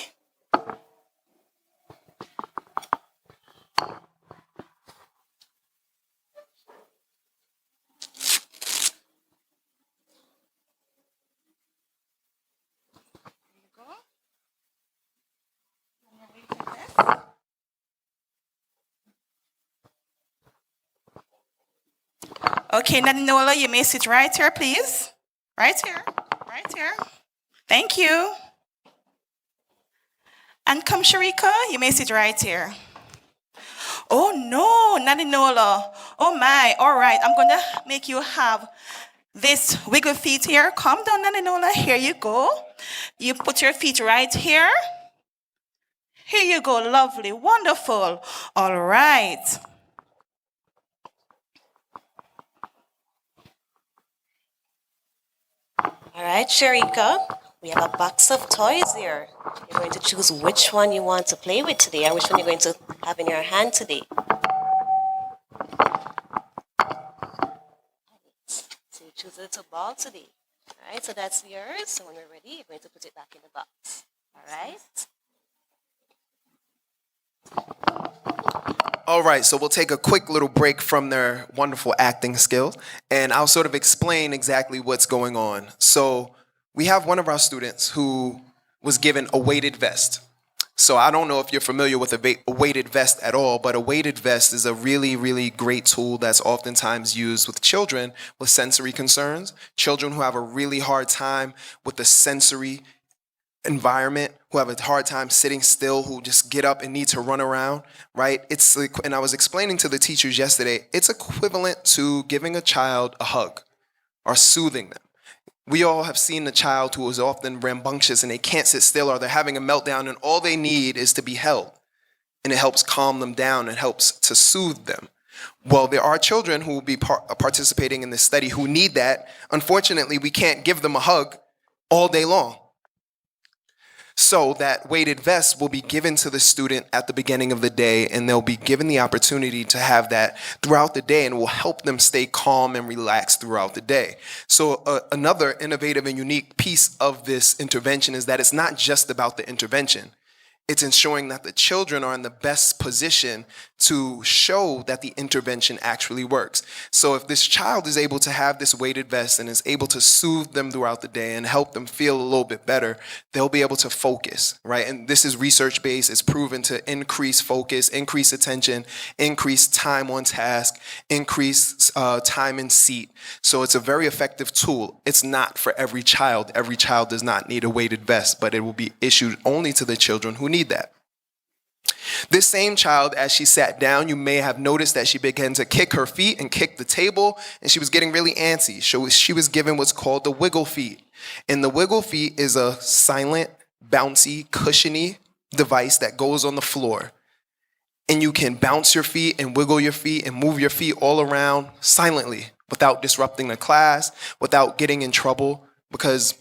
Okay, Nadinola, you may sit right here, please. Right here, right here. Thank you. And come, Sharika, you may sit right here. Oh no, Nadinola. Oh my, all right, I'm gonna make you have this wiggle feet here. Calm down, Nadinola, here you go. You put your feet right here. Here you go, lovely, wonderful. All right. All right, Sharika, we have a box of toys here. You're going to choose which one you want to play with today and which one you're going to have in your hand today. So you choose a little ball today. All right, so that's yours. So when we're ready, you're going to put it back in the box. All right? All right, so we'll take a quick little break from their wonderful acting skills, and I'll sort of explain exactly what's going on. So we have one of our students who was given a weighted vest. So I don't know if you're familiar with a weighted vest at all, but a weighted vest is a really, really great tool that's oftentimes used with children with sensory concerns, children who have a really hard time with the sensory environment, who have a hard time sitting still, who just get up and need to run around, right? It's like, and I was explaining to the teachers yesterday, it's equivalent to giving a child a hug or soothing them. We all have seen a child who is often rambunctious and they can't sit still, or they're having a meltdown, and all they need is to be held. And it helps calm them down and helps to soothe them. Well, there are children who will be participating in this study who need that. Unfortunately, we can't give them a hug all day long. So that weighted vest will be given to the student at the beginning of the day, and they'll be given the opportunity to have that throughout the day, and will help them stay calm and relaxed throughout the day. So another innovative and unique piece of this intervention is that it's not just about the intervention. It's ensuring that the children are in the best position to show that the intervention actually works. So if this child is able to have this weighted vest and is able to soothe them throughout the day and help them feel a little bit better, they'll be able to focus, right? And this is research-based. It's proven to increase focus, increase attention, increase time on task, increase time in seat. So it's a very effective tool. It's not for every child. Every child does not need a weighted vest, but it will be issued only to the children who need that. This same child, as she sat down, you may have noticed that she began to kick her feet and kick the table, and she was getting really antsy. So she was given what's called the wiggle feet. And the wiggle feet is a silent, bouncy, cushiony device that goes on the floor. And you can bounce your feet and wiggle your feet and move your feet all around silently without disrupting the class, without getting in trouble. Because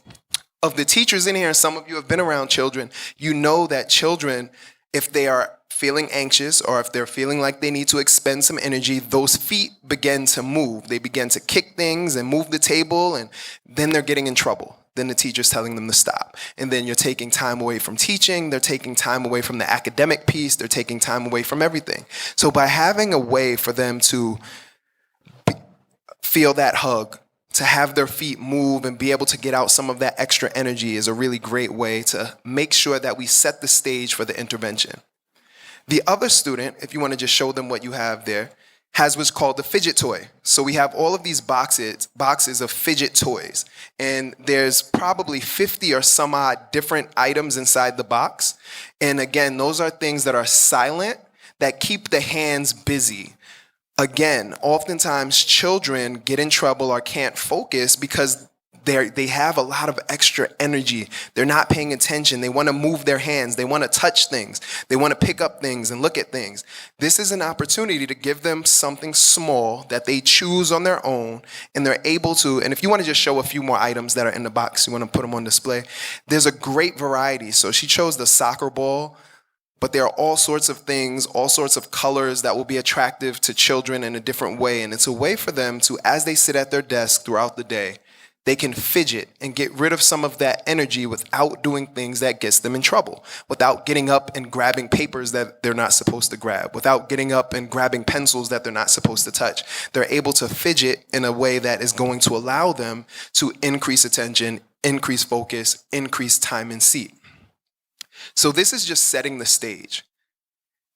of the teachers in here, some of you have been around children, you know that children, if they are feeling anxious or if they're feeling like they need to expend some energy, those feet begin to move. They begin to kick things and move the table, and then they're getting in trouble. Then the teacher's telling them to stop. And then you're taking time away from teaching. They're taking time away from the academic piece. They're taking time away from everything. So by having a way for them to feel that hug, to have their feet move and be able to get out some of that extra energy is a really great way to make sure that we set the stage for the intervention. The other student, if you want to just show them what you have there, has what's called the fidget toy. So we have all of these boxes of fidget toys, and there's probably 50 or some odd different items inside the box. And again, those are things that are silent, that keep the hands busy. Again, oftentimes children get in trouble or can't focus because they have a lot of extra energy. They're not paying attention. They want to move their hands. They want to touch things. They want to pick up things and look at things. This is an opportunity to give them something small that they choose on their own, and they're able to, and if you want to just show a few more items that are in the box, you want to put them on display, there's a great variety. So she chose the soccer ball, but there are all sorts of things, all sorts of colors that will be attractive to children in a different way. And it's a way for them to, as they sit at their desk throughout the day, they can fidget and get rid of some of that energy without doing things that gets them in trouble, without getting up and grabbing papers that they're not supposed to grab, without getting up and grabbing pencils that they're not supposed to touch. They're able to fidget in a way that is going to allow them to increase attention, increase focus, increase time in seat. So this is just setting the stage.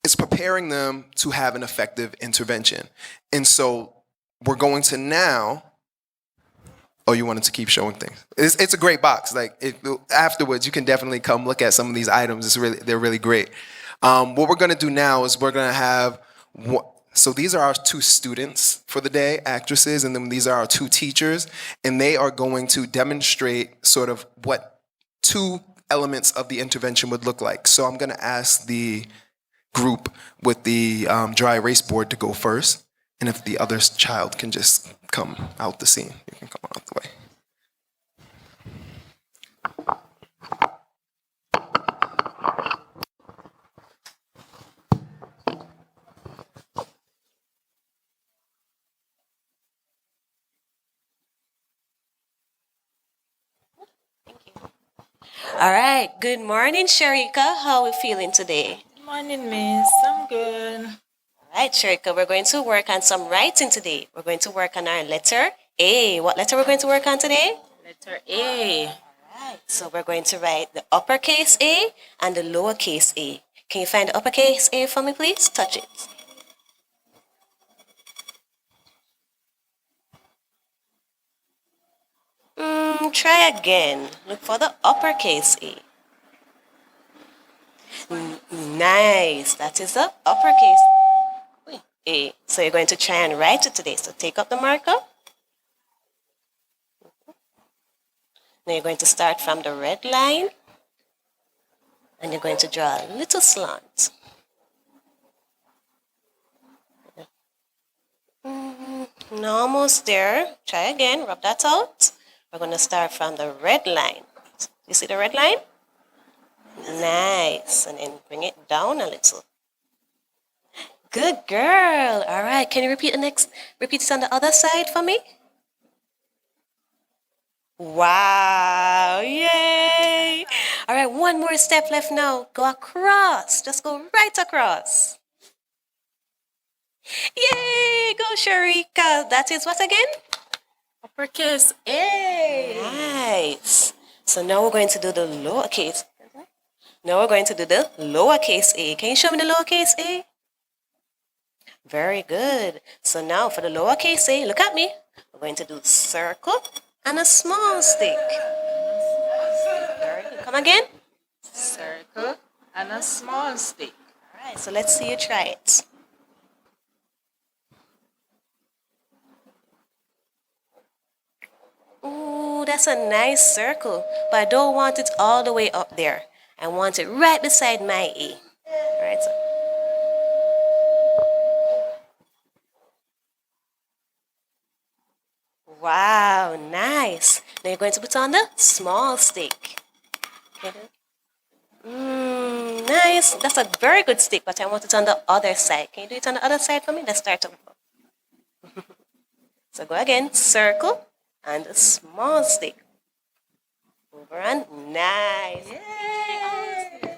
It's preparing them to have an effective intervention. And so we're going to now, oh, you wanted to keep showing things. It's a great box. Afterwards, you can definitely come look at some of these items. They're really great. What we're going to do now is we're going to have, so these are our two students for the day, actresses, and then these are our two teachers, and they are going to demonstrate sort of what two elements of the intervention would look like. So I'm going to ask the group with the dry erase board to go first. And if the other child can just come out the scene, you can come out the way. All right. Good morning, Sharika. How are we feeling today? Good morning, Miss. I'm good. All right, Sharika, we're going to work on some writing today. We're going to work on our letter A. What letter we're going to work on today? Letter A. All right. So we're going to write the uppercase A and the lowercase a. Can you find the uppercase A for me, please? Touch it. Try again. Look for the uppercase A. Nice. That is the uppercase A. So you're going to try and write it today. So take up the marker. Now you're going to start from the red line. And you're going to draw a little slant. Almost there. Try again. Rub that out. We're going to start from the red line. You see the red line? Nice. And then bring it down a little. Good girl. All right. Can you repeat this on the other side for me? Wow. Yay. All right. One more step left now. Go across. Just go right across. Yay. Go, Sharika. That is what again? Uppercase A. Nice. So now we're going to do the lowercase. Now we're going to do the lowercase a. Can you show me the lowercase a? Very good. So now for the lowercase a, look at me. We're going to do circle and a small stick. Very good. Come again. Circle and a small stick. All right, so let's see you try it. Ooh, that's a nice circle, but I don't want it all the way up there. I want it right beside my A. All right, so. Wow, nice. Now you're going to put on the small stick. Nice. That's a very good stick, but I want it on the other side. Can you do it on the other side for me? Let's start over. So go again, circle and a small stick. Over and nice. Yay.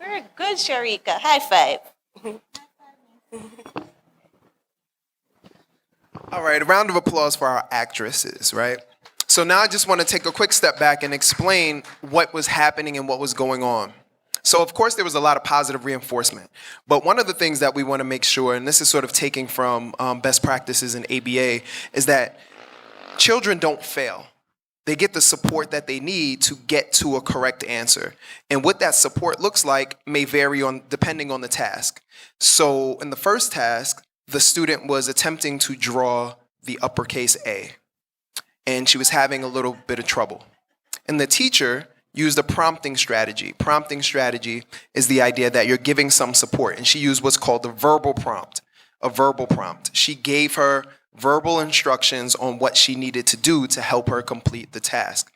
Very good, Sharika. High five. All right, a round of applause for our actresses, right? So now I just want to take a quick step back and explain what was happening and what was going on. So of course there was a lot of positive reinforcement, but one of the things that we want to make sure, and this is sort of taking from best practices in ABA, is that children don't fail. They get the support that they need to get to a correct answer. And what that support looks like may vary depending on the task. So in the first task, the student was attempting to draw the uppercase A, and she was having a little bit of trouble. And the teacher used a prompting strategy. Prompting strategy is the idea that you're giving some support, and she used what's called a verbal prompt. A verbal prompt. She gave her verbal instructions on what she needed to do to help her complete the task.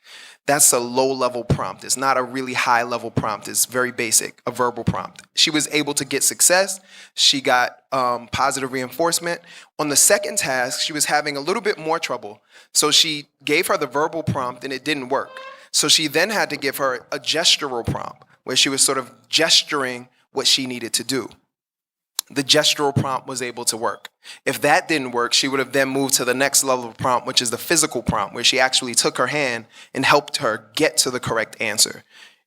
That's a low-level prompt. It's not a really high-level prompt. It's very basic, a verbal prompt. She was able to get success. She got positive reinforcement. On the second task, she was having a little bit more trouble. So she gave her the verbal prompt, and it didn't work. So she then had to give her a gestural prompt, where she was sort of gesturing what she needed to do. The gestural prompt was able to work. If that didn't work, she would have then moved to the next level of prompt, which is the physical prompt, where she actually took her hand and helped her get to the correct answer.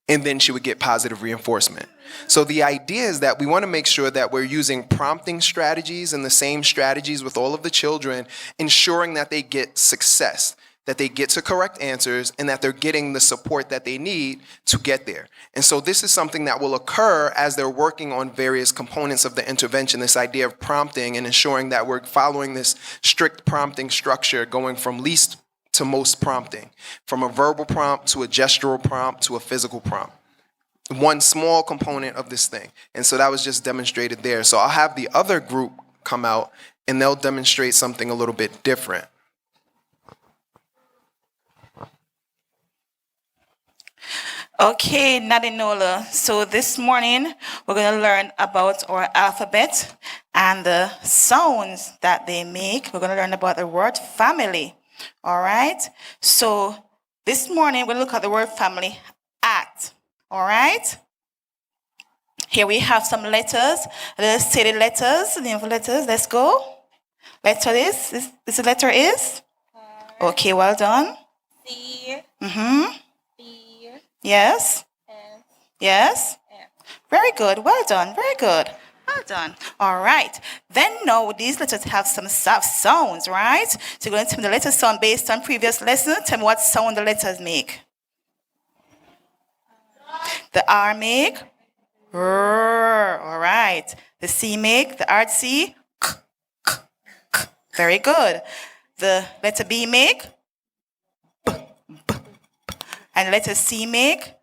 And then she would get positive reinforcement. So the idea is that we want to make sure that we're using prompting strategies and the same strategies with all of the children, ensuring that they get success, that they get to correct answers, and that they're getting the support that they need to get there. And so this is something that will occur as they're working on various components of the intervention, this idea of prompting and ensuring that we're following this strict prompting structure, going from least to most prompting, from a verbal prompt to a gestural prompt to a physical prompt. One small component of this thing. And so that was just demonstrated there. So I'll have the other group come out and they'll demonstrate something a little bit different. Okay, Nadinola. So this morning we're going to learn about our alphabet and the sounds that they make. We're going to learn about the word family. All right. So this morning we're going to look at the word family at. All right. Here we have some letters. Let's say the letters. The name of the letters. Let's go. Letter is. This letter is. Okay. Well done. C. Mm-hmm. B. Yes. S. Yes. F. Very good. Well done. Very good. Well done. All right. Then now these letters have some sounds, right? So you're going to tell me the letter sound based on previous lesson. Tell me what sound the letters make. The R make. R. All right. The C make. The hard C. K, k, k. Very good. The letter B make. B, b, b. And the letter C make.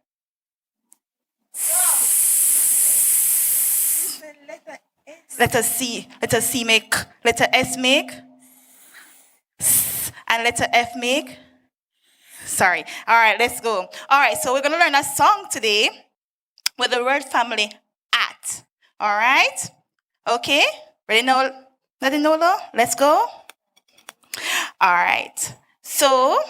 Letter C make. Letter S make. and letter F make? Sorry. All right, let's go. All right, so we're going to learn a song today with the word family at. All right? Okay? Ready now? Nadinolo? Let's go. All right. So,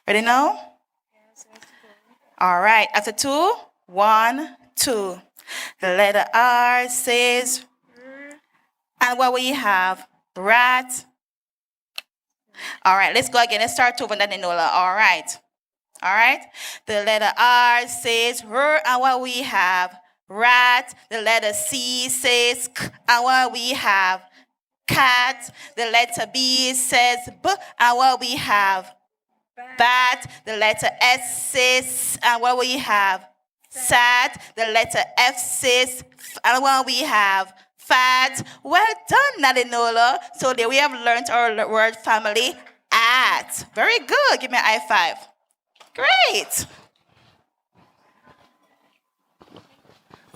ready now? All right. After 2, 1, 2. The letter R says, and what we have? Rat. All right, let's go again. Let's start over, Nadinola. All right. All right. The letter R says R, and what we have? Rat. The letter C says K, and what we have? Cat. The letter B says B, and what we have? Bat. The letter S says, and what we have? Sat. The letter F says F, and what we have? Fat. Well done, Nadinola. So there we have learned our word family at. Very good. Give me an high five. Great.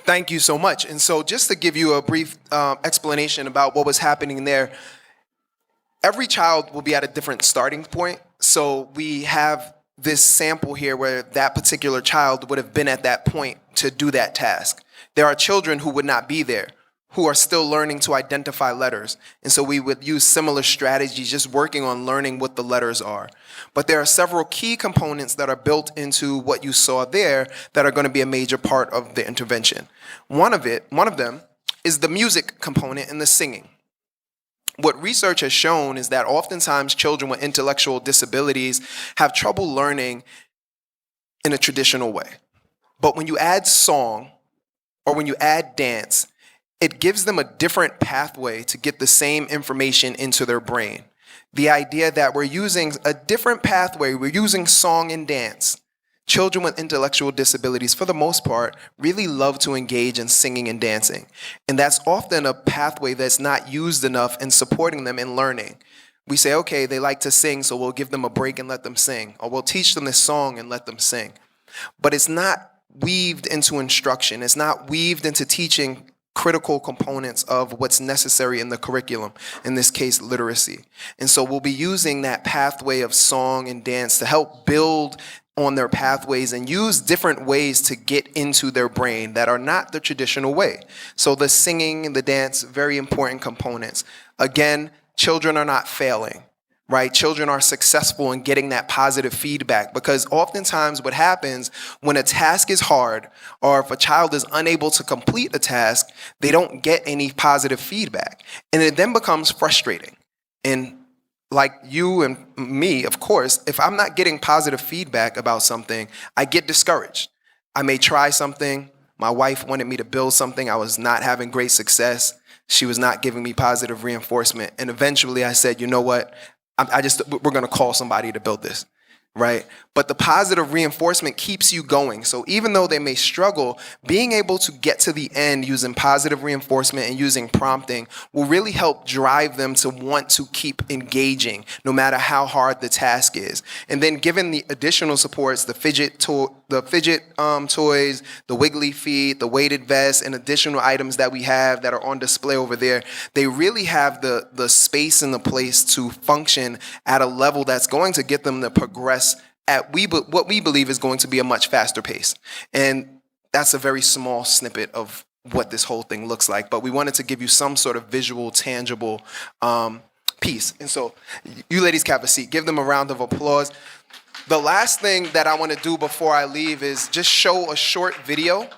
Thank you so much. And so just to give you a brief explanation about what was happening there, every child will be at a different starting point. So we have this sample here where that particular child would have been at that point to do that task. There are children who would not be there, who are still learning to identify letters. And so we would use similar strategies, just working on learning what the letters are. But there are several key components that are built into what you saw there that are going to be a major part of the intervention. One of them is the music component and the singing. What research has shown is that oftentimes children with intellectual disabilities have trouble learning in a traditional way. But when you add song or when you add dance, it gives them a different pathway to get the same information into their brain. The idea that we're using a different pathway, we're using song and dance. Children with intellectual disabilities, for the most part, really love to engage in singing and dancing. And that's often a pathway that's not used enough in supporting them in learning. We say, okay, they like to sing, so we'll give them a break and let them sing. Or we'll teach them this song and let them sing. But it's not weaved into instruction. It's not weaved into teaching critical components of what's necessary in the curriculum, in this case, literacy. And so we'll be using that pathway of song and dance to help build on their pathways and use different ways to get into their brain that are not the traditional way. So the singing and the dance, very important components. Again, children are not failing, right? Children are successful in getting that positive feedback, because oftentimes what happens when a task is hard or if a child is unable to complete a task, they don't get any positive feedback. And it then becomes frustrating. And like you and me, of course, if I'm not getting positive feedback about something, I get discouraged. I may try something. My wife wanted me to build something. I was not having great success. She was not giving me positive reinforcement. And eventually I said, you know what? We're going to call somebody to build this, right? But the positive reinforcement keeps you going. So even though they may struggle, being able to get to the end using positive reinforcement and using prompting will really help drive them to want to keep engaging no matter how hard the task is. And then given the additional supports, the fidget toys, the wiggly feet, the weighted vest, and additional items that we have that are on display over there, they really have the space and the place to function at a level that's going to get them to progress at what we believe is going to be a much faster pace. And that's a very small snippet of what this whole thing looks like. But we wanted to give you some sort of visual, tangible piece. And so you ladies can have a seat. Give them a round of applause. The last thing that I want to do before I leave is just show a short video.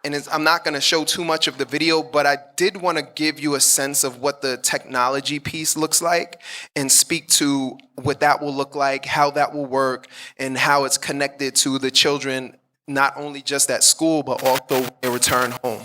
And I'm not going to show too much of the video, but I did want to give you a sense of what the technology piece looks like and speak to what that will look like, how that will work, and how it's connected to the children, not only just at school, but also when they return home.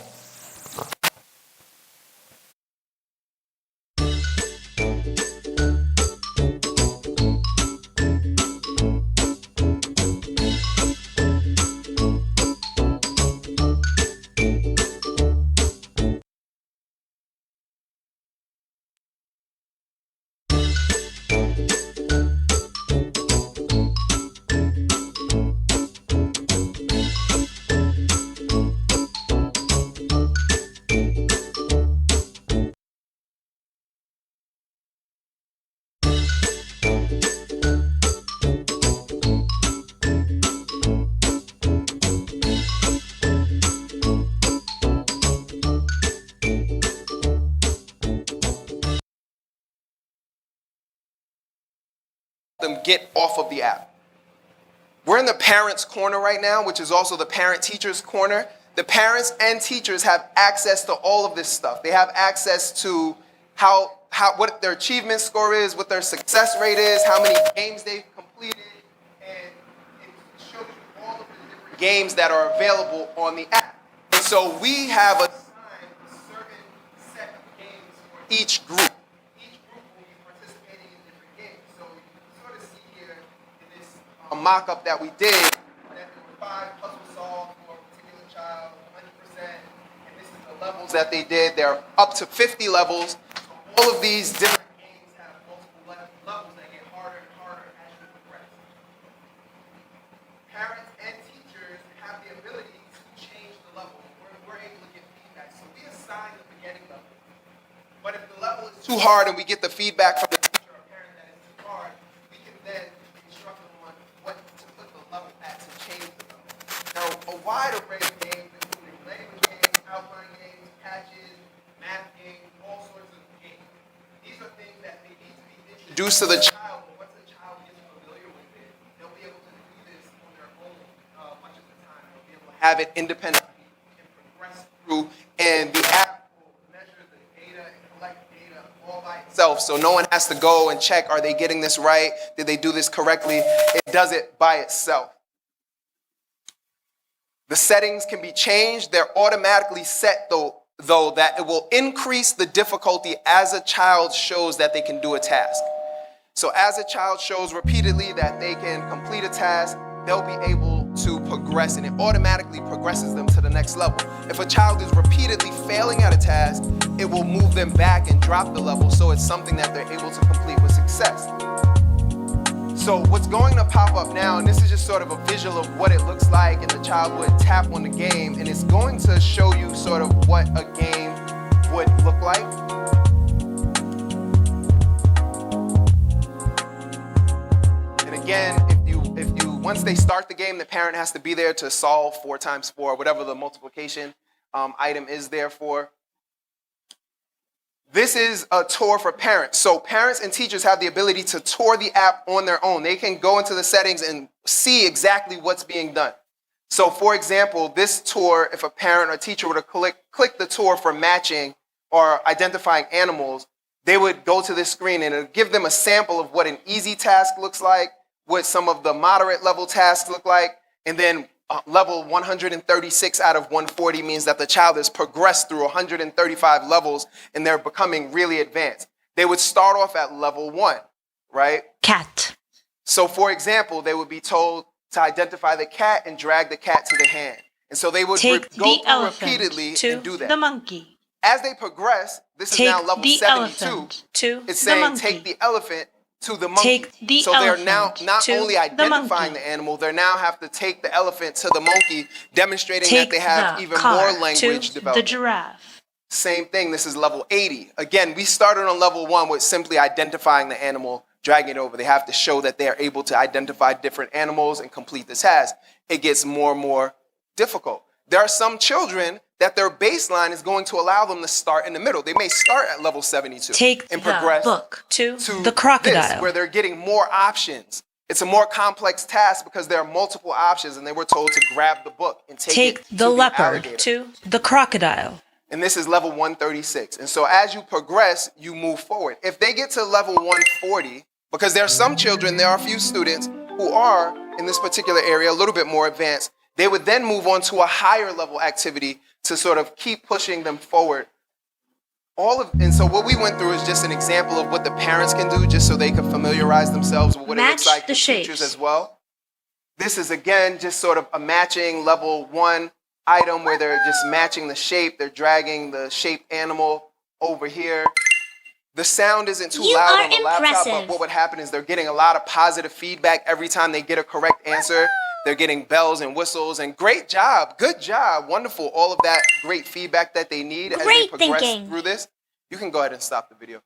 them get off of the app. We're in the parents' corner right now, which is also the parent-teachers' corner. The parents and teachers have access to all of this stuff. They have access to what their achievement score is, what their success rate is, how many games they've completed, and it shows you all of the different games that are available on the app. And so we have assigned a certain set of games for each group. Each group will be participating in different games. So you can sort of see here in this mock-up that we did that there were 5 puzzle solves for a particular child, 100%, and this is the levels that they did. They're up to 50 levels. All of these different games have multiple levels that get harder and harder as you progress. Parents and teachers have the ability to change the level. We're able to get feedback. So we assign the beginning level. But if the level is too hard and we get the feedback from the teacher or parent that it's too hard, we can then instruct them on what to put the level at to change the level. Now, a wide array of games, including language games, outline games, patches, math games, all sorts of games. These are things that they need to be introduced to the child, but once the child gets familiar with it, they'll be able to do this on their own much of the time. They'll be able to have it independently and progress through, and the app will measure the data and collect data all by itself, so no one has to go and check, are they getting this right? Did they do this correctly? It does it by itself. The settings can be changed. They're automatically set, though, that it will increase the difficulty as a child shows that they can do a task. So as a child shows repeatedly that they can complete a task, they'll be able to progress, and it automatically progresses them to the next level. If a child is repeatedly failing at a task, it will move them back and drop the level, so it's something that they're able to complete with success. So what's going to pop up now, and this is just sort of a visual of what it looks like, and the child would tap on the game, and it's going to show you sort of what a game would look like. And again, if you once they start the game, the parent has to be there to solve 4 times 4, whatever the multiplication item is there for. This is a tour for parents. So parents and teachers have the ability to tour the app on their own. They can go into the settings and see exactly what's being done. So for example, this tour, if a parent or teacher were to click the tour for matching or identifying animals, they would go to this screen and it would give them a sample of what an easy task looks like, what some of the moderate level tasks look like, and then level 136 out of 140 means that the child has progressed through 135 levels and they're becoming really advanced. They would start off at level 1, right? Cat. So for example, they would be told to identify the cat and drag the cat to the hand. And so they would go Take the through elephant repeatedly to and do that. the monkey. As they progress, this is Take now level the 72. elephant to It's the saying monkey. take the elephant to the monkey. Take the so they're now elephant not to only the identifying monkey. the animal, they now have to take the elephant to the monkey, demonstrating Take that they have the even car more language to the development. giraffe. Same thing, this is level 80. Again, we started on level 1 with simply identifying the animal, dragging it over. They have to show that they are able to identify different animals and complete the task. It gets more and more difficult. There are some children that their baseline is going to allow them to start in the middle. They may start at level 72 Take and the progress book to to the crocodile. this, where they're getting more options. It's a more complex task because there are multiple options, and they were told to grab the book and take it Take to the leopard alligator. to the crocodile. And this is level 136. And so as you progress, you move forward. If they get to level 140, because there are some children, there are a few students who are in this particular area a little bit more advanced, they would then move on to a higher level activity to sort of keep pushing them forward. And so what we went through is just an example of what the parents can do just so they can familiarize themselves with what it looks Match like the for teachers shapes. as well. This is again just sort of a matching level 1 item where they're just matching the shape. They're dragging the shaped animal over here. The sound isn't too loud on the laptop, but what would happen is they're getting a lot of positive feedback every time they get a correct answer. They're getting bells and whistles and great job, good job, wonderful, all of that great feedback that they need as they progress through this. You can go ahead and stop the video.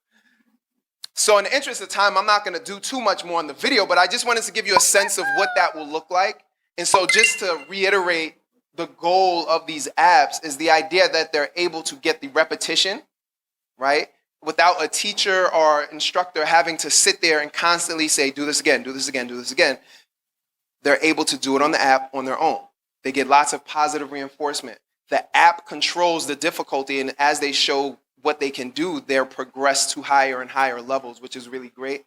So in the interest of time, I'm not going to do too much more on the video, but I just wanted to give you a sense of what that will look like. And so just to reiterate, the goal of these apps is the idea that they're able to get the repetition, right? without a teacher or instructor having to sit there and constantly say, do this again, do this again, do this again, they're able to do it on the app on their own. They get lots of positive reinforcement. The app controls the difficulty, and as they show what they can do, they're progressed to higher and higher levels, which is really great.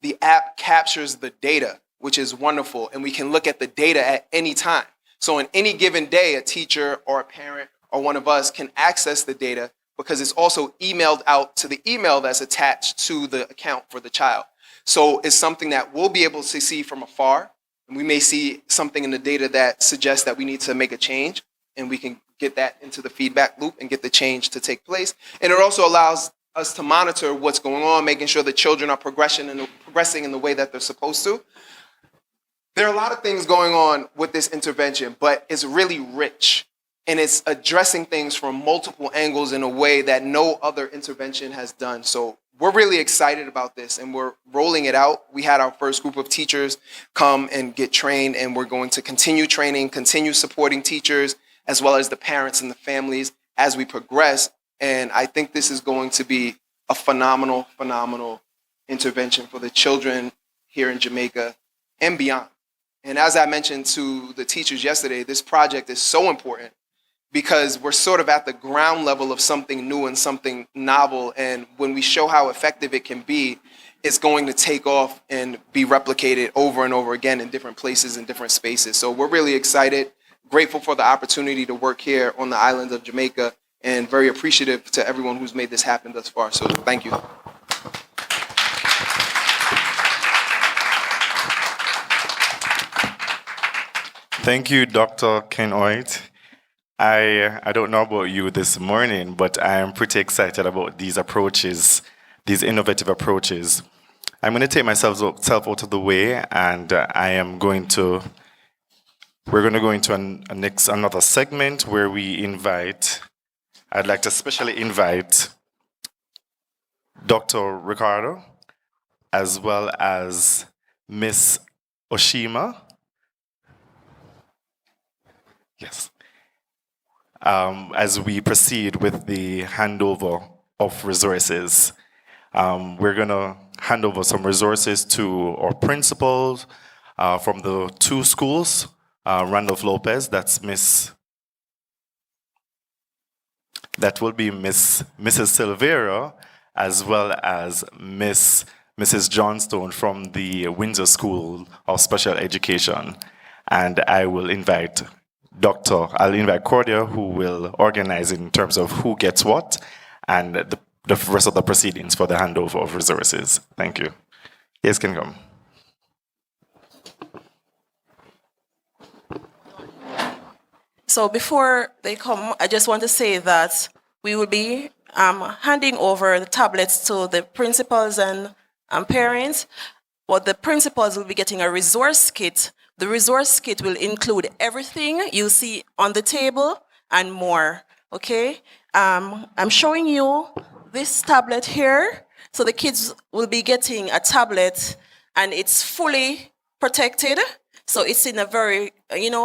The app captures the data, which is wonderful, and we can look at the data at any time. So in any given day, a teacher or a parent or one of us can access the data because it's also emailed out to the email that's attached to the account for the child. So it's something that we'll be able to see from afar, and we may see something in the data that suggests that we need to make a change, and we can get that into the feedback loop and get the change to take place. And it also allows us to monitor what's going on, making sure the children are progressing in the way that they're supposed to. There are a lot of things going on with this intervention, but it's really rich, and it's addressing things from multiple angles in a way that no other intervention has done. So we're really excited about this, and we're rolling it out. We had our first group of teachers come and get trained, and we're going to continue training, continue supporting teachers, as well as the parents and the families as we progress. And I think this is going to be a phenomenal, phenomenal intervention for the children here in Jamaica and beyond. And as I mentioned to the teachers yesterday, this project is so important because we're sort of at the ground level of something new and something novel. And when we show how effective it can be, it's going to take off and be replicated over and over again in different places and different spaces. So we're really excited, grateful for the opportunity to work here on the island of Jamaica, and very appreciative to everyone who's made this happen thus far. So thank you. Thank you, Dr. Ken Oit. I don't know about you this morning, but I am pretty excited about these approaches, these innovative approaches. I'm going to take myself out of the way, and we're going to go into another segment where I'd like to specially invite Dr. Ricardo, as well as Miss Oshima. Yes. As we proceed with the handover of resources, we're going to hand over some resources to our principals from the two schools, Randolph Lopez, that will be Mrs. Silvera, as well as Mrs. Johnstone from the Windsor School of Special Education. And I will invite Cordia, who will organize in terms of who gets what, and the rest of the proceedings for the handover of resources. Thank you. Yes, can come. So before they come, I just want to say that we will be handing over the tablets to the principals and parents, but the principals will be getting a resource kit. The resource kit will include everything you see on the table and more, okay? I'm showing you this tablet here. So the kids will be getting a tablet, and it's fully protected. So it's in a very,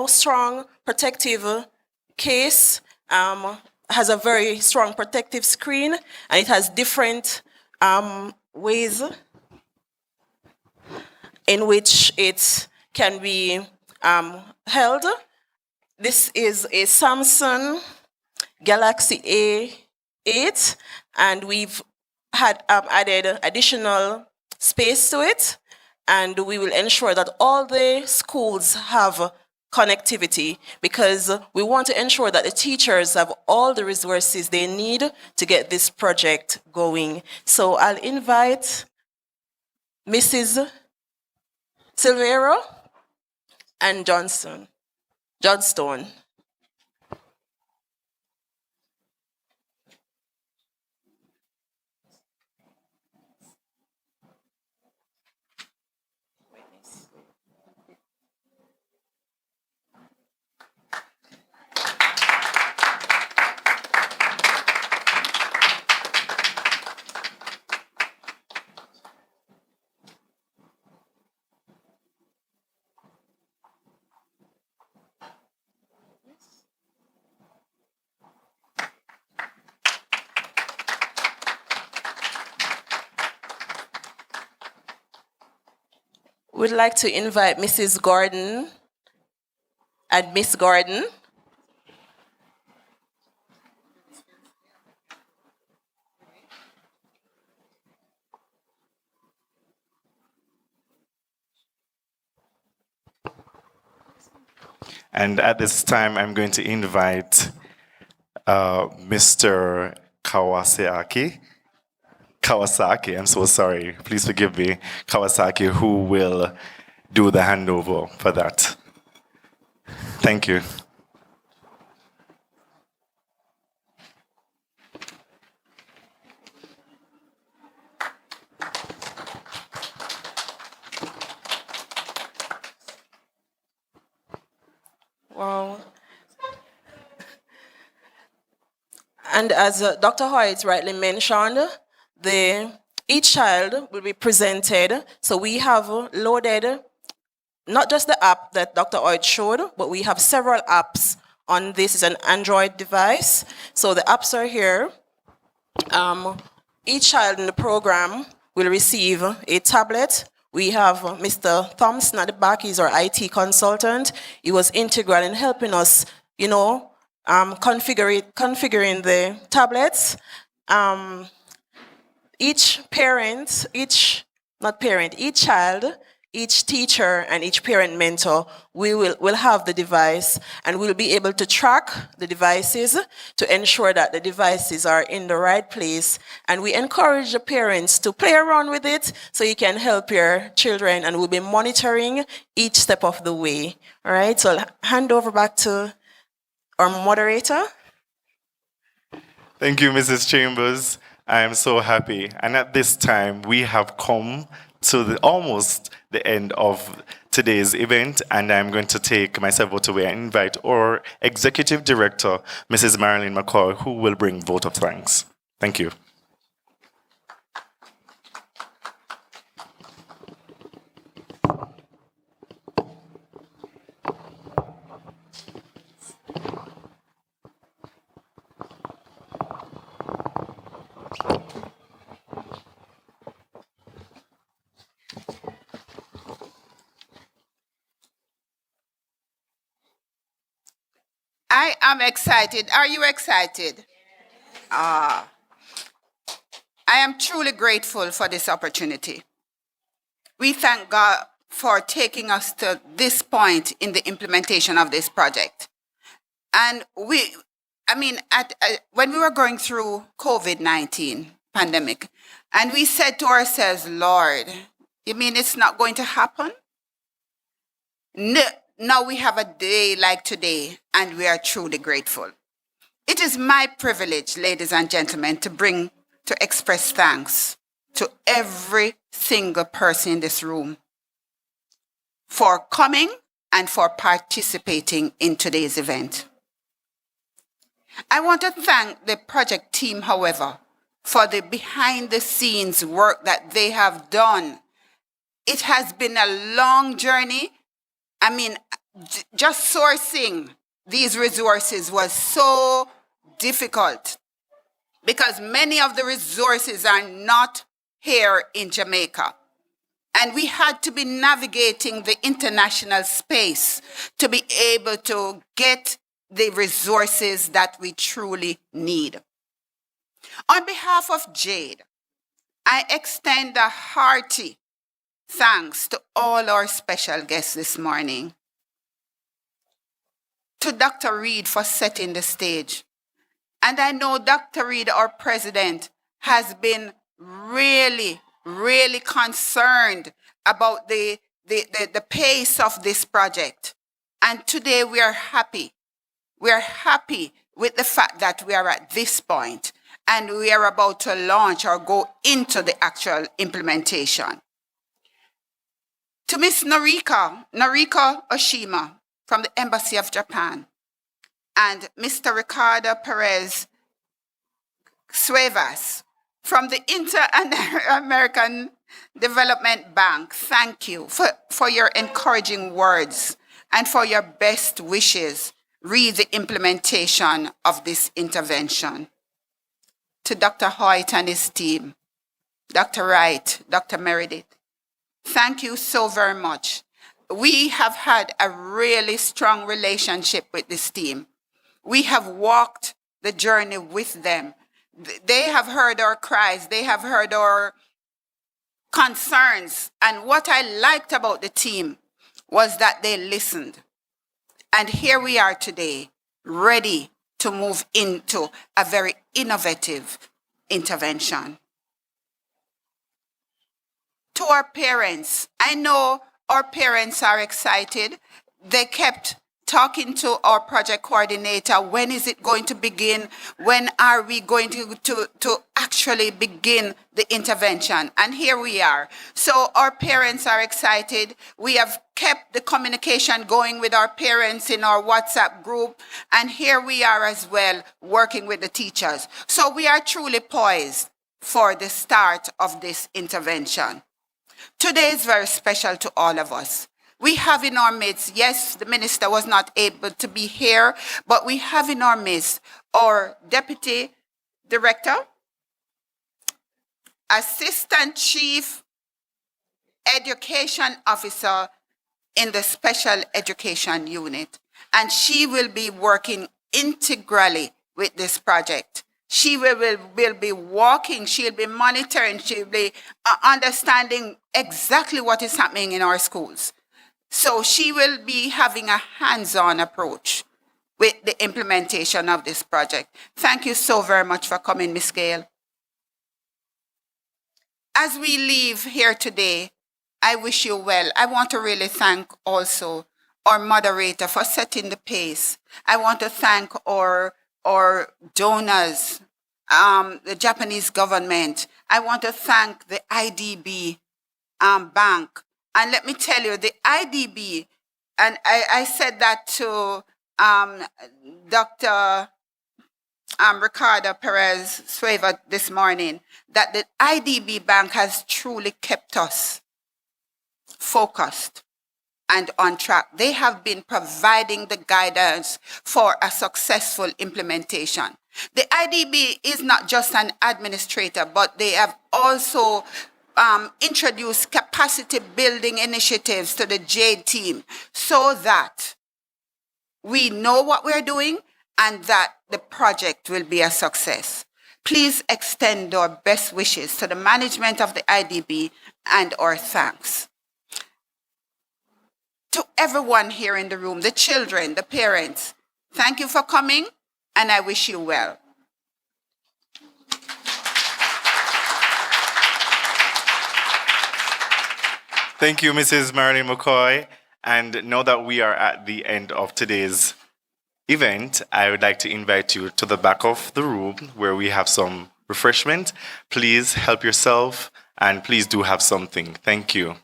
strong protective case, has a very strong protective screen, and it has different ways in which it can be held. This is a Samsung Galaxy A8, and we've had added additional space to it, and we will ensure that all the schools have connectivity, because we want to ensure that the teachers have all the resources they need to get this project going. So I'll invite Mrs. Silvero and Johnstone. We'd like to invite Mrs. Gordon and Miss Gordon. And at this time, I'm going to invite Mr. Kawasaki, I'm so sorry, please forgive me, Kawasaki, who will do the handover for that. Thank you. Wow. And as Dr. Hoyt rightly mentioned, each child will be presented. So we have loaded not just the app that Dr. Hoyt showed, but we have several apps on this. It's an Android device. So the apps are here. Each child in the program will receive a tablet. We have Mr. Thompson at the back. He's our IT consultant. He was integral in helping us, configuring the tablets. Each child, each teacher, and each parent mentor will have the device, and we'll be able to track the devices to ensure that the devices are in the right place. And we encourage the parents to play around with it so you can help your children, and we'll be monitoring each step of the way. All right, so I'll hand over back to our moderator. Thank you, Mrs. Chambers. I am so happy. And at this time, we have come to almost the end of today's event, and I'm going to take myself out away and invite our Executive Director, Mrs. Marilyn McCoy, who will bring vote of thanks. Thank you. I am excited. Are you excited? I am truly grateful for this opportunity. We thank God for taking us to this point in the implementation of this project. And when we were going through COVID-19 pandemic, and we said to ourselves, Lord, you mean it's not going to happen? No. Now we have a day like today, and we are truly grateful. It is my privilege, ladies and gentlemen, to express thanks to every single person in this room for coming and for participating in today's event. I want to thank the project team, however, for the behind-the-scenes work that they have done. It has been a long journey. Just sourcing these resources was so difficult because many of the resources are not here in Jamaica. And we had to be navigating the international space to be able to get the resources that we truly need. On behalf of Jade, I extend a hearty thanks to all our special guests this morning. To Dr. Reed for setting the stage. And I know Dr. Reed, our president, has been really, really concerned about the pace of this project. And today we are happy. We are happy with the fact that we are at this point and we are about to launch or go into the actual implementation. To Miss Noriko Oshima from the Embassy of Japan, and Mr. Ricardo Perez Suevas from the Inter-American Development Bank, thank you for your encouraging words and for your best wishes re the implementation of this intervention. To Dr. Hoyt and his team, Dr. Wright, Dr. Meredith, thank you so very much. We have had a really strong relationship with this team. We have walked the journey with them. They have heard our cries. They have heard our concerns. And what I liked about the team was that they listened. And here we are today, ready to move into a very innovative intervention. To our parents, I know our parents are excited. They kept talking to our project coordinator, when is it going to begin? When are we going to actually begin the intervention? And here we are. So our parents are excited. We have kept the communication going with our parents in our WhatsApp group. And here we are as well, working with the teachers. So we are truly poised for the start of this intervention. Today is very special to all of us. We have in our midst, yes, the minister was not able to be here, but we have in our midst our deputy director, assistant chief education officer in the special education unit, and she will be working integrally with this project. She will be walking, she'll be monitoring, she'll be understanding exactly what is happening in our schools. So she will be having a hands-on approach with the implementation of this project. Thank you so very much for coming, Ms. Gale. As we leave here today, I wish you well. I want to really thank also our moderator for setting the pace. I want to thank our donors, the Japanese government. I want to thank the IDB bank. And let me tell you, the IDB, and I said that to Dr. Ricardo Perez Sueva this morning, that the IDB bank has truly kept us focused and on track. They have been providing the guidance for a successful implementation. The IDB is not just an administrator, but they have also introduce capacity building initiatives to the JADE team so that we know what we're doing and that the project will be a success. Please extend our best wishes to the management of the IDB and our thanks. To everyone here in the room, the children, the parents, thank you for coming and I wish you well. Thank you, Mrs. Marilyn McCoy. And now that we are at the end of today's event, I would like to invite you to the back of the room where we have some refreshment. Please help yourself and please do have something. Thank you.